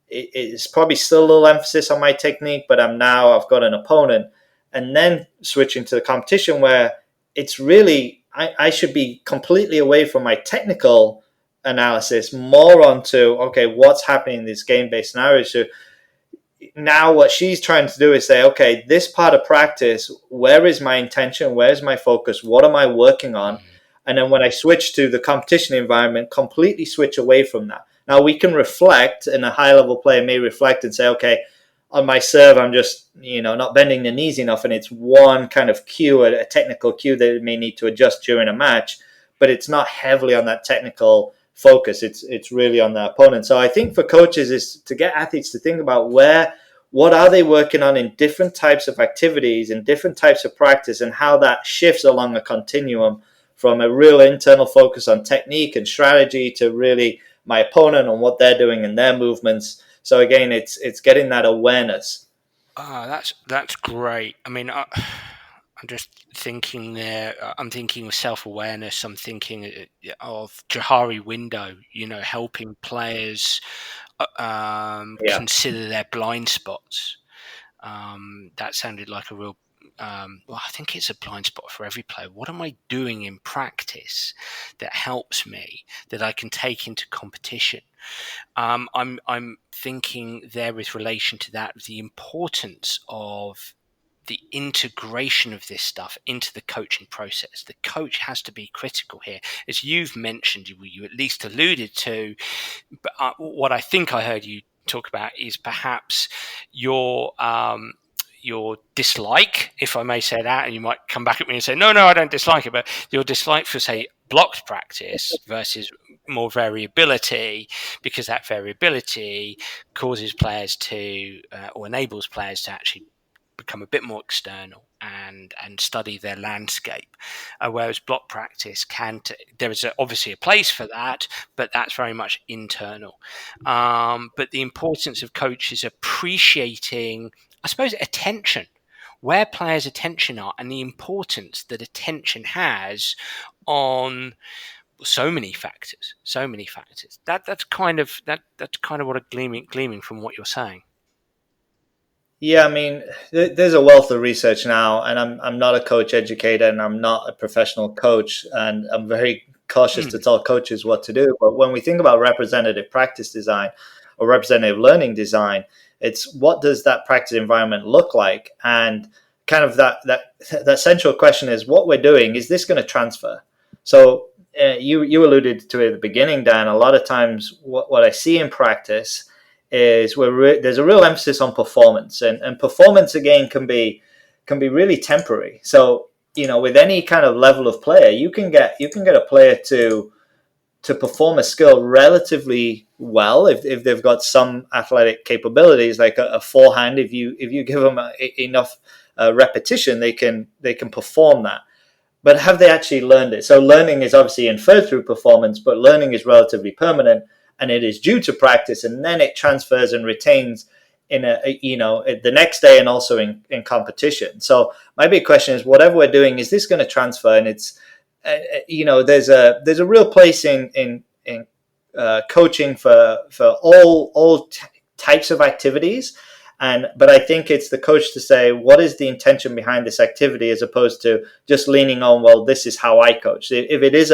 [SPEAKER 2] it's probably still a little emphasis on my technique, but I've got an opponent, and then switching to the competition where it's really I should be completely away from my technical analysis, more onto what's happening in this game-based scenario. So now what she's trying to do is say, okay, this part of practice, where is my intention, where's my focus, what am I working on? And then when I switch to the competition environment, completely switch away from that. Now we can reflect, and a high-level player may reflect and say, okay, on my serve, I'm just not bending the knees enough, and it's one kind of cue, a technical cue that it may need to adjust during a match, but it's not heavily on that technical focus. It's really on the opponent. So I think for coaches is to get athletes to think about what are they working on in different types of activities and different types of practice, and how that shifts along a continuum from a real internal focus on technique and strategy to really my opponent and what they're doing in their movements. So again, it's getting that awareness.
[SPEAKER 1] That's great. I mean, I'm just thinking there. I'm thinking of self-awareness. I'm thinking of Johari window. Helping players consider their blind spots. That sounded like a real. Well, I think it's a blind spot for every player. What am I doing in practice that helps me, that I can take into competition? I'm thinking there with relation to that, the importance of the integration of this stuff into the coaching process. The coach has to be critical here, as you've mentioned, you at least alluded to. But what I think I heard you talk about is perhaps your dislike, if I may say that, and you might come back at me and say, no, I don't dislike it, but your dislike for, say, blocked practice versus more variability, because that variability causes players to, or enables players to actually become a bit more external and study their landscape, whereas block practice there is obviously a place for that, but that's very much internal. But the importance of coaches appreciating, I suppose, attention, where players' attention are, and the importance that attention has on so many factors. That's kind of what I'm gleaming from what you're saying.
[SPEAKER 2] Yeah, I mean, there's a wealth of research now, and I'm not a coach educator, and I'm not a professional coach, and I'm very cautious to tell coaches what to do. But when we think about representative practice design or representative learning design, It's what does that practice environment look like? And kind of that central question is what we're doing, is this going to transfer? So you alluded to it at the beginning, Dan. A lot of times what I see in practice is there's a real emphasis on performance, and performance again can be really temporary. So with any kind of level of player, you can get a player to perform a skill relatively well if they've got some athletic capabilities, like a forehand. If you give them enough repetition, they can perform that. But have they actually learned it? So learning is obviously inferred through performance, but learning is relatively permanent, and it is due to practice, and then it transfers and retains in the next day, and also in competition. So my big question is, whatever we're doing, is this going to transfer? And it's there's a real place in coaching for all types of activities. But I think it's the coach to say, what is the intention behind this activity, as opposed to just leaning on, well, this is how I coach. If it is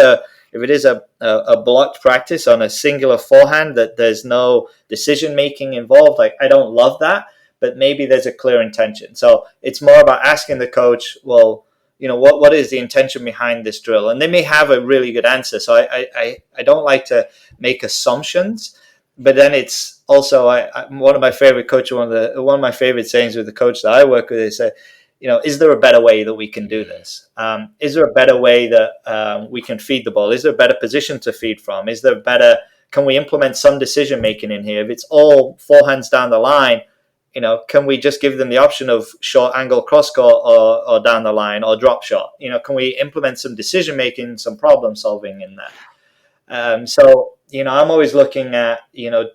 [SPEAKER 2] a blocked practice on a singular forehand that there's no decision making involved, like, I don't love that, but maybe there's a clear intention. So it's more about asking the coach, well, what is the intention behind this drill? And they may have a really good answer. So I don't like to make assumptions. But then it's also one of my favorite coaches. One of my favorite sayings with the coach that I work with is, is there a better way that we can do this? Is there a better way that we can feed the ball? Is there a better position to feed from? Can we implement some decision making in here? If it's all forehands down the line, can we just give them the option of short angle cross court or down the line or drop shot? Can we implement some decision making, some problem solving in that? So I'm always looking at,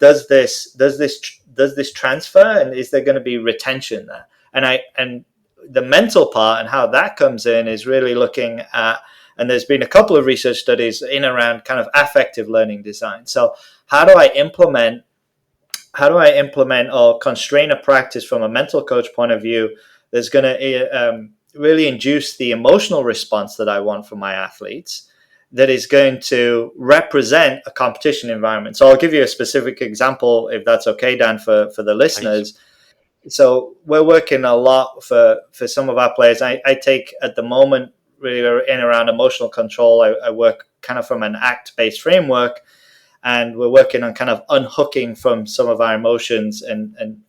[SPEAKER 2] does this transfer, and is there going to be retention there? And the mental part and how that comes in is really looking at, and there's been a couple of research studies in around kind of affective learning design. So how do I implement or constrain a practice from a mental coach point of view that's going to really induce the emotional response that I want from my athletes, that is going to represent a competition environment? So I'll give you a specific example, if that's okay, Dan, for the listeners. Thanks. So we're working a lot for some of our players. I take, at the moment, really in around emotional control. I work kind of from an ACT-based framework, and we're working on kind of unhooking from some of our emotions and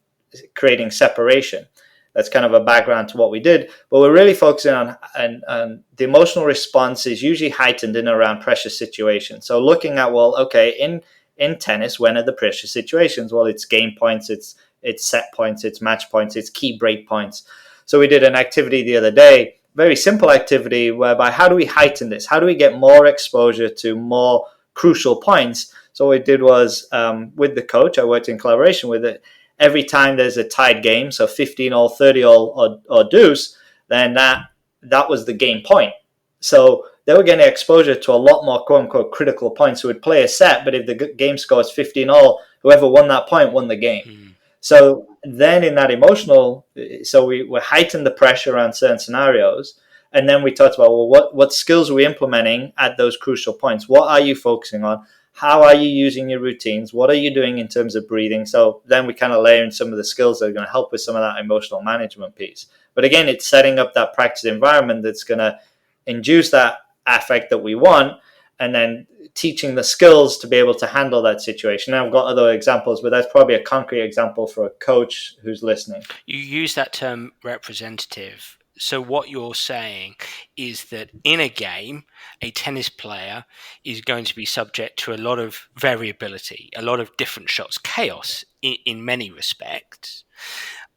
[SPEAKER 2] creating separation. That's kind of a background to what we did. But we're really focusing on the emotional response is usually heightened in around pressure situations. So looking at, well, okay, in tennis, when are the pressure situations? Well, it's game points, it's set points, it's match points, it's key break points. So we did an activity the other day, very simple activity, whereby how do we heighten this? How do we get more exposure to more crucial points? So what we did was, with the coach, I worked in collaboration with it. Every time there's a tied game, so 15-all, 30-all, or deuce, then that was the game point. So they were getting exposure to a lot more quote-unquote critical points. So we'd play a set, but if the game scores 15-all, whoever won that point won the game. Mm. So then in that emotional, so we heightened the pressure around certain scenarios. And then we talked about, well, what skills are we implementing at those crucial points? What are you focusing on? How are you using your routines? What are you doing in terms of breathing? So then we kind of layer in some of the skills that are going to help with some of that emotional management piece. But again, it's setting up that practice environment that's going to induce that affect that we want, and then teaching the skills to be able to handle that situation. Now, I've got other examples, but that's probably a concrete example for a coach who's listening.
[SPEAKER 1] You use that term representative. So what you're saying is that in a game, a tennis player is going to be subject to a lot of variability, a lot of different shots, chaos in many respects.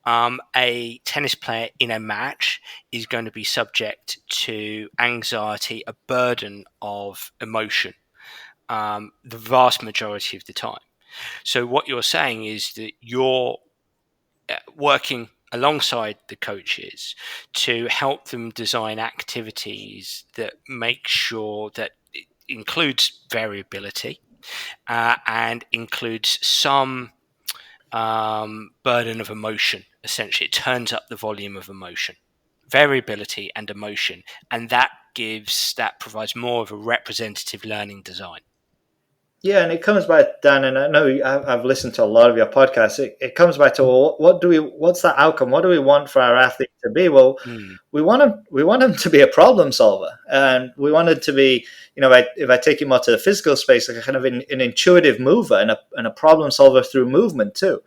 [SPEAKER 1] A tennis player in a match is going to be subject to anxiety, a burden of emotion, the vast majority of the time. So what you're saying is that you're working alongside the coaches to help them design activities that make sure that it includes variability and includes some burden of emotion. Essentially, it turns up the volume of emotion, variability and emotion, and that provides more of a representative learning design.
[SPEAKER 2] Yeah, and it comes back, Dan, and I know I've listened to a lot of your podcasts. It comes back to, well, what's that outcome? What do we want for our athlete to be? Well,
[SPEAKER 1] Mm.
[SPEAKER 2] we want them to be a problem solver, and we want it to be, if I take you more to the physical space, like a kind of an intuitive mover and a problem solver through movement too.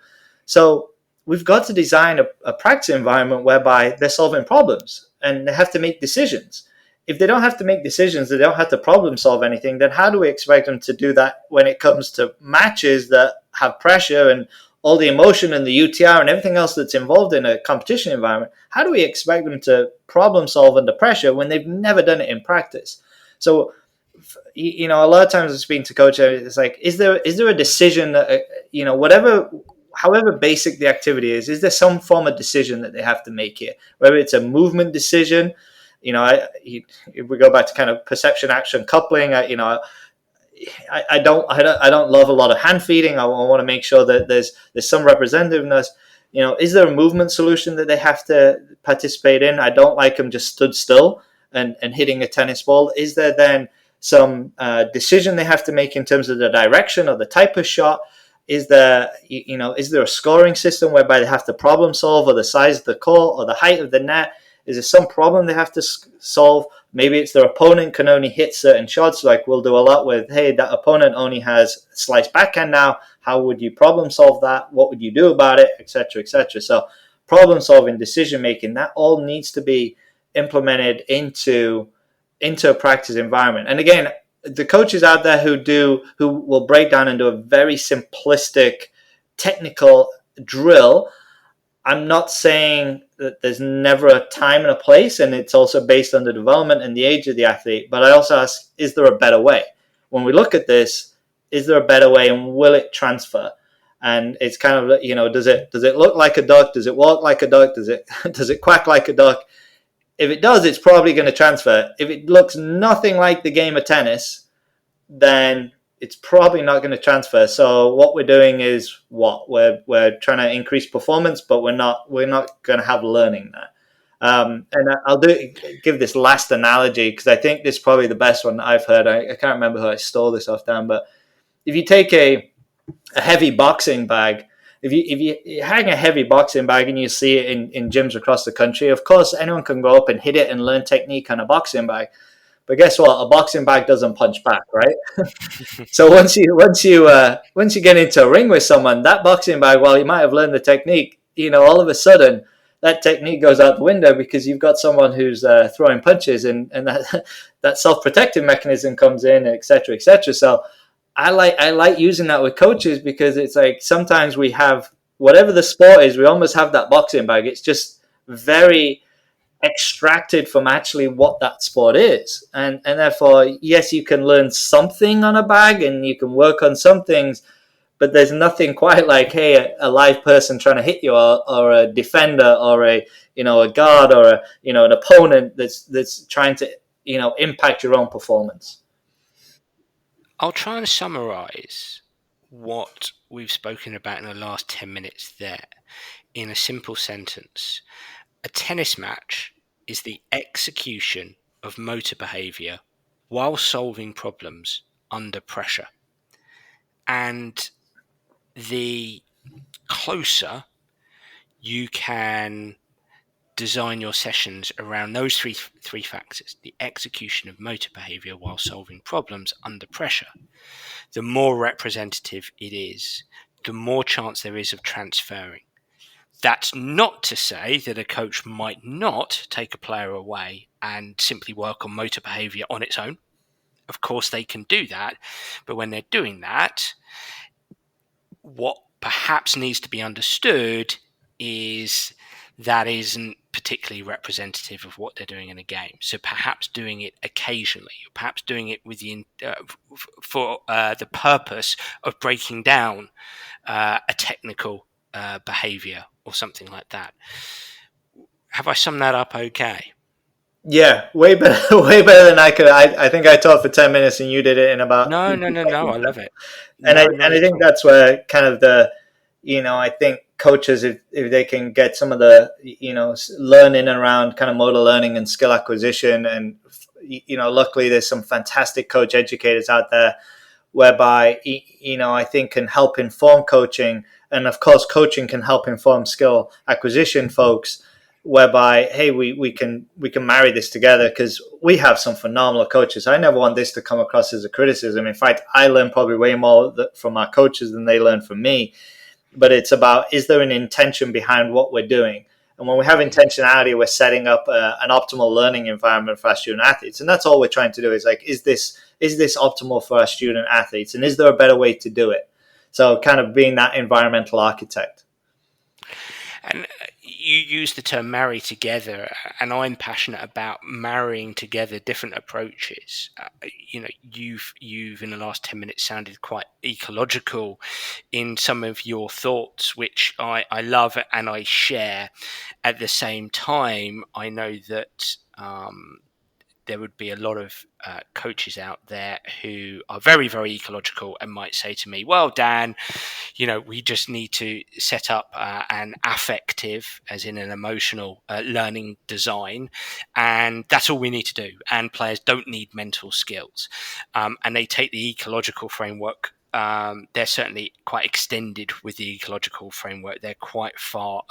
[SPEAKER 2] So we've got to design a practice environment whereby they're solving problems and they have to make decisions. If they don't have to make decisions, they don't have to problem solve anything, then how do we expect them to do that when it comes to matches that have pressure and all the emotion and the UTR and everything else that's involved in a competition environment? How do we expect them to problem solve under pressure when they've never done it in practice? So, a lot of times I speak to coaches, it's like, is there a decision that, whatever, however basic the activity is there some form of decision that they have to make here? Whether it's a movement decision, if we go back to kind of perception action coupling, I don't love a lot of hand feeding. I want to make sure that there's some representativeness. Is there a movement solution that they have to participate in? I don't like them just stood still and hitting a tennis ball. Is there then some decision they have to make in terms of the direction or the type of shot? Is there a scoring system whereby they have to problem solve, or the size of the court or the height of the net? Is there some problem they have to solve? Maybe it's their opponent can only hit certain shots. Like we'll do a lot with, hey, that opponent only has slice backhand now. How would you problem solve that? What would you do about it? Etc. Etc. So problem solving, decision making, that all needs to be implemented into a practice environment. And again, the coaches out there who will break down into a very simplistic technical drill, I'm not saying that there's never a time and a place, and it's also based on the development and the age of the athlete. But I also ask, is there a better way? When we look at this, is there a better way, and will it transfer? And it's kind of, does it look like a duck? Does it walk like a duck? Does it quack like a duck? If it does, it's probably going to transfer. If it looks nothing like the game of tennis, then it's probably not going to transfer. So what we're doing is we're trying to increase performance, but we're not going to have learning there. And I'll give this last analogy because I think this is probably the best one that I've heard. I can't remember who I stole this off, Dan, but if you take a heavy boxing bag, if you hang a heavy boxing bag and you see it in gyms across the country, of course anyone can go up and hit it and learn technique on a boxing bag. But guess what? A boxing bag doesn't punch back, right? So once you get into a ring with someone, that boxing bag, while you might have learned the technique, all of a sudden that technique goes out the window because you've got someone who's throwing punches, and that self-protective mechanism comes in, et cetera, et cetera. So I like using that with coaches because it's like sometimes we have, whatever the sport is, we almost have that boxing bag. It's just very extracted from actually what that sport is, and therefore, yes, you can learn something on a bag and you can work on some things, but there's nothing quite like, hey, a live person trying to hit you, or a defender, or a guard, or an opponent that's trying to impact your own performance.
[SPEAKER 1] I'll try and summarize what we've spoken about in the last 10 minutes there in a simple sentence. A tennis match is the execution of motor behavior while solving problems under pressure. And the closer you can design your sessions around those three factors, the execution of motor behavior while solving problems under pressure, the more representative it is, the more chance there is of transferring. That's not to say that a coach might not take a player away and simply work on motor behavior on its own. Of course, they can do that. But when they're doing that, what perhaps needs to be understood is that isn't particularly representative of what they're doing in a game. So perhaps doing it occasionally, perhaps doing it with for the purpose of breaking down a technical behavior or something like that. Have I summed that up okay?
[SPEAKER 2] Yeah, way better, way better than I could. I think I talked for 10 minutes and you did it in about.
[SPEAKER 1] No. I love it.
[SPEAKER 2] And I think that's where kind of I think coaches, if they can get some of the, learning around kind of motor learning and skill acquisition, and, luckily there's some fantastic coach educators out there whereby, I think can help inform coaching. And of course, coaching can help inform skill acquisition folks, whereby, hey, we can marry this together, because we have some phenomenal coaches. I never want this to come across as a criticism. In fact, I learn probably way more from our coaches than they learn from me. But it's about, is there an intention behind what we're doing? And when we have intentionality, we're setting up an optimal learning environment for our student athletes. And that's all we're trying to do, is like, is this optimal for our student athletes? And is there a better way to do it? So kind of being that environmental architect.
[SPEAKER 1] And you use the term marry together, and I'm passionate about marrying together different approaches. You've in the last 10 minutes sounded quite ecological in some of your thoughts, which I love and I share. At the same time, I know that there would be a lot of coaches out there who are very, very ecological and might say to me, well, Dan, we just need to set up an affective, as in an emotional learning design. And that's all we need to do. And players don't need mental skills. And they take the ecological framework. They're certainly quite extended with the ecological framework. They're quite far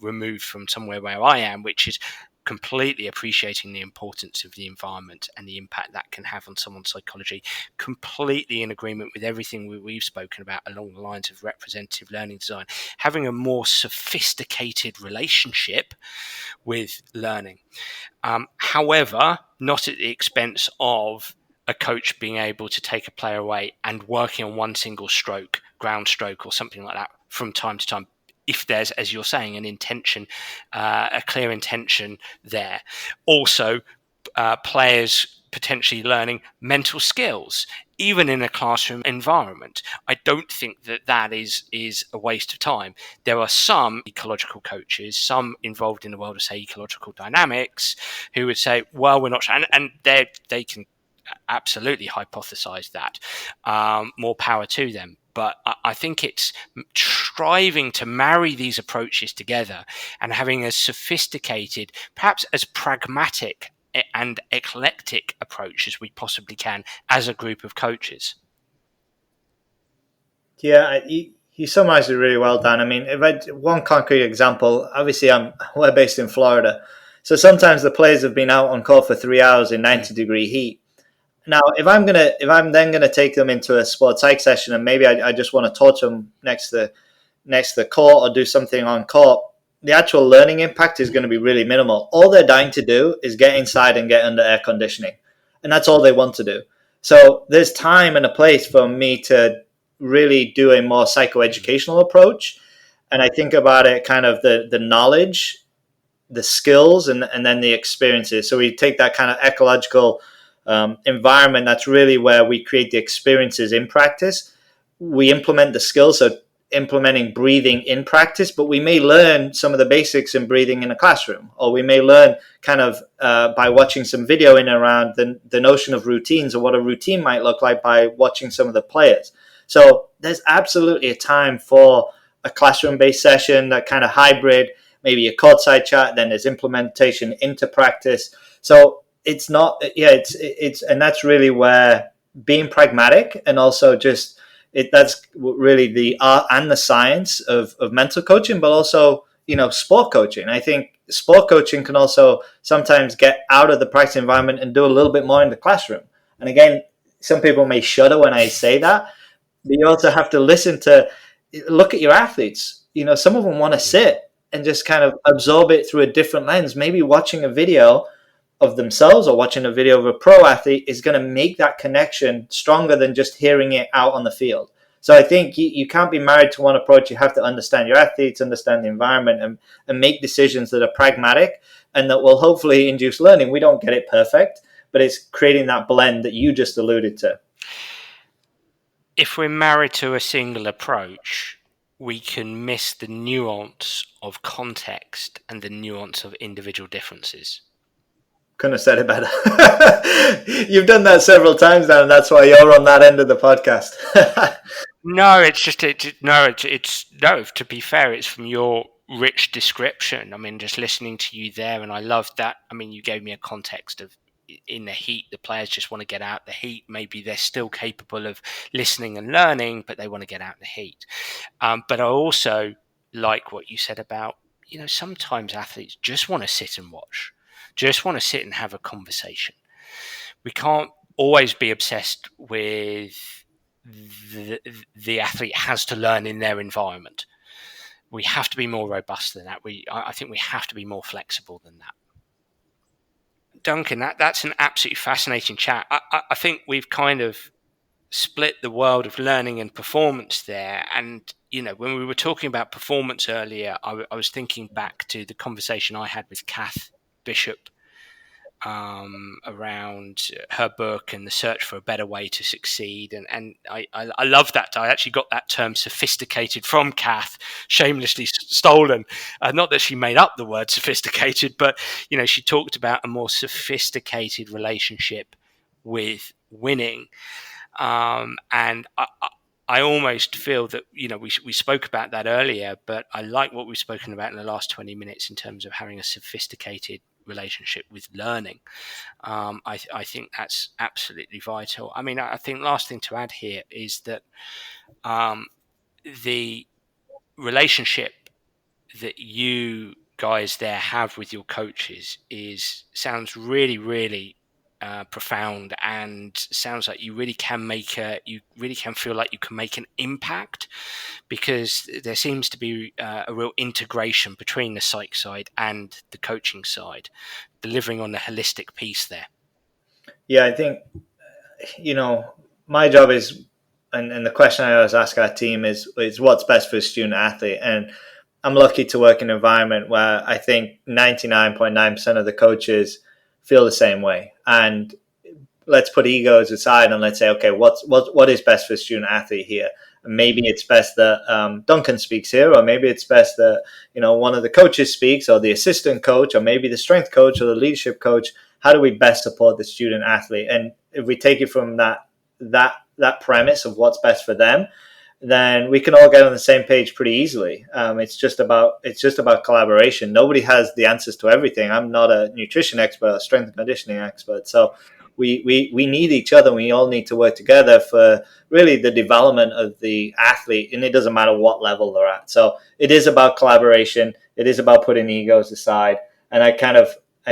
[SPEAKER 1] removed from somewhere where I am, which is completely appreciating the importance of the environment and the impact that can have on someone's psychology. Completely in agreement with everything we've spoken about along the lines of representative learning design. Having a more sophisticated relationship with learning. However, not at the expense of a coach being able to take a player away and working on one single stroke, ground stroke or something like that from time to time, if there's, as you're saying, an intention, a clear intention there. Also, players potentially learning mental skills, even in a classroom environment. I don't think that is a waste of time. There are some ecological coaches, some involved in the world of, say, ecological dynamics, who would say, well, we're not, and they can absolutely hypothesize that. More power to them. But I think it's striving to marry these approaches together and having a sophisticated, perhaps as pragmatic and eclectic approach as we possibly can as a group of coaches.
[SPEAKER 2] Yeah, you summarized it really well, Dan. I mean, one concrete example, obviously we're based in Florida. So sometimes the players have been out on court for 3 hours in 90-degree heat. Now, if I'm then gonna take them into a sports psych session, and maybe I just want to talk to them next to the court or do something on court, the actual learning impact is going to be really minimal. All they're dying to do is get inside and get under air conditioning, and that's all they want to do. So there's time and a place for me to really do a more psychoeducational approach, and I think about it kind of the knowledge, the skills, and then the experiences. So we take that kind of ecological environment. That's really where we create the experiences in practice. We implement the skills, so implementing breathing in practice, but we may learn some of the basics in breathing in a classroom, or we may learn kind of by watching some video in and around the notion of routines or what a routine might look like by watching some of the players. So there's absolutely a time for a classroom-based session, that kind of hybrid, maybe a courtside chat, then there's implementation into practice. So it's not, it's and that's really where being pragmatic and also just that's really the art and the science of mental coaching, but also, sport coaching. I think sport coaching can also sometimes get out of the practice environment and do a little bit more in the classroom. And again, some people may shudder when I say that, but you also have to look at your athletes. Some of them want to sit and just kind of absorb it through a different lens. Maybe watching a video of themselves or watching a video of a pro athlete is going to make that connection stronger than just hearing it out on the field. So I think you can't be married to one approach. You have to understand your athletes, understand the environment, and make decisions that are pragmatic and that will hopefully induce learning. We don't get it perfect, but it's creating that blend that you just alluded to.
[SPEAKER 1] If we're married to a single approach, we can miss the nuance of context and the nuance of individual differences.
[SPEAKER 2] Couldn't have said it better. You've done that several times now, and that's why you're on that end of the podcast.
[SPEAKER 1] No, it's just to be fair, it's from your rich description. I mean, just listening to you there, and I loved that. I mean, you gave me a context of in the heat, the players just want to get out the heat. Maybe they're still capable of listening and learning, but they want to get out the heat. But I also like what you said about, sometimes athletes just want to sit and watch, just want to sit and have a conversation. We can't always be obsessed with the athlete has to learn in their environment. We have to be more robust than that. I think we have to be more flexible than that. Duncan, that's an absolutely fascinating chat. I think we've kind of split the world of learning and performance there. And, when we were talking about performance earlier, I was thinking back to the conversation I had with Kath Bishop around her book and the search for a better way to succeed. And I love that. I actually got that term sophisticated from Kath, shamelessly stolen. Not that she made up the word sophisticated, but, she talked about a more sophisticated relationship with winning. And I almost feel that, we spoke about that earlier, but I like what we've spoken about in the last 20 minutes in terms of having a sophisticated relationship with learning. I think that's absolutely vital. I mean, I think last thing to add here is that the relationship that you guys there have with your coaches sounds really, really profound, and sounds like you really can feel like you can make an impact, because there seems to be a real integration between the psych side and the coaching side, delivering on the holistic piece there.
[SPEAKER 2] Yeah, I think, my job is, and the question I always ask our team is what's best for a student athlete. And I'm lucky to work in an environment where I think 99.9% of the coaches feel the same way. And let's put egos aside and let's say, okay, what is best for a student athlete here? And maybe it's best that Duncan speaks here, or maybe it's best that one of the coaches speaks, or the assistant coach, or maybe the strength coach or the leadership coach. How do we best support the student athlete? And if we take it from that premise of what's best for them, then we can all get on the same page pretty easily. It's just about collaboration. Nobody has the answers to everything. I'm not a nutrition expert, a strength and conditioning expert. So we need each other. We all need to work together for really the development of the athlete, and it doesn't matter what level they're at. So it is about collaboration. It is about putting egos aside. And I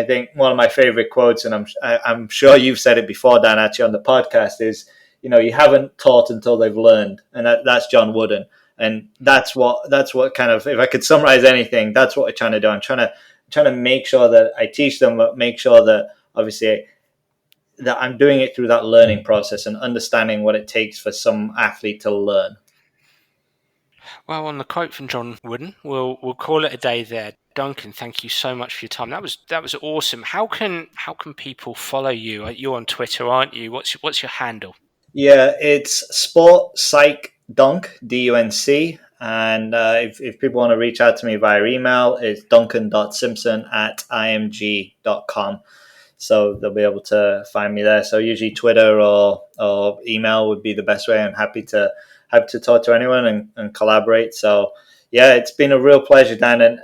[SPEAKER 2] think one of my favorite quotes, and I'm sure you've said it before, Dan, actually on the podcast, is, you haven't taught until they've learned. And that's John Wooden. And that's what kind of, if I could summarize anything, that's what I'm trying to do. I'm trying to make sure that I teach them, but make sure that obviously that I'm doing it through that learning process and understanding what it takes for some athlete to learn.
[SPEAKER 1] Well, on the quote from John Wooden, we'll call it a day there. Duncan, thank you so much for your time. That was awesome. How can people follow you? You're on Twitter, aren't you? What's your handle?
[SPEAKER 2] Yeah, it's Sport Psych Dunk, DUNC. And if people want to reach out to me via email, it's duncan.simpson@img.com. So they'll be able to find me there. So usually Twitter or email would be the best way. I'm happy to talk to anyone and collaborate. So yeah, it's been a real pleasure, Dan. And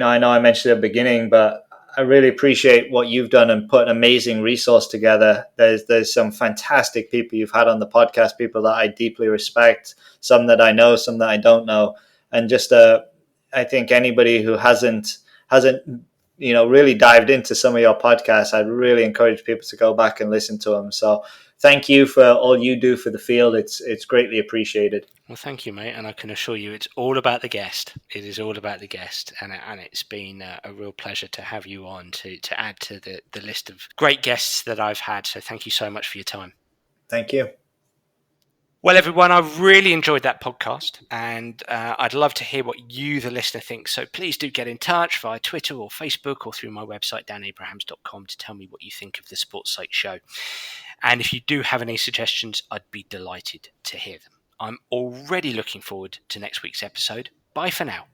[SPEAKER 2] I know I mentioned at the beginning, but I really appreciate what you've done and put an amazing resource together. There's some fantastic people you've had on the podcast, people that I deeply respect, some that I know, some that I don't know. And just I think anybody who hasn't really dived into some of your podcasts, I'd really encourage people to go back and listen to them. So thank you for all you do for the field. It's greatly appreciated.
[SPEAKER 1] Well, thank you, mate. And I can assure you it's all about the guest. It is all about the guest. And it's been a real pleasure to have you on to add to the list of great guests that I've had. So thank you so much for your time.
[SPEAKER 2] Thank you.
[SPEAKER 1] Well, everyone, I've really enjoyed that podcast, and I'd love to hear what you, the listener, think. So please do get in touch via Twitter or Facebook or through my website, danabrahams.com, to tell me what you think of the Sports Psych Show. And if you do have any suggestions, I'd be delighted to hear them. I'm already looking forward to next week's episode. Bye for now.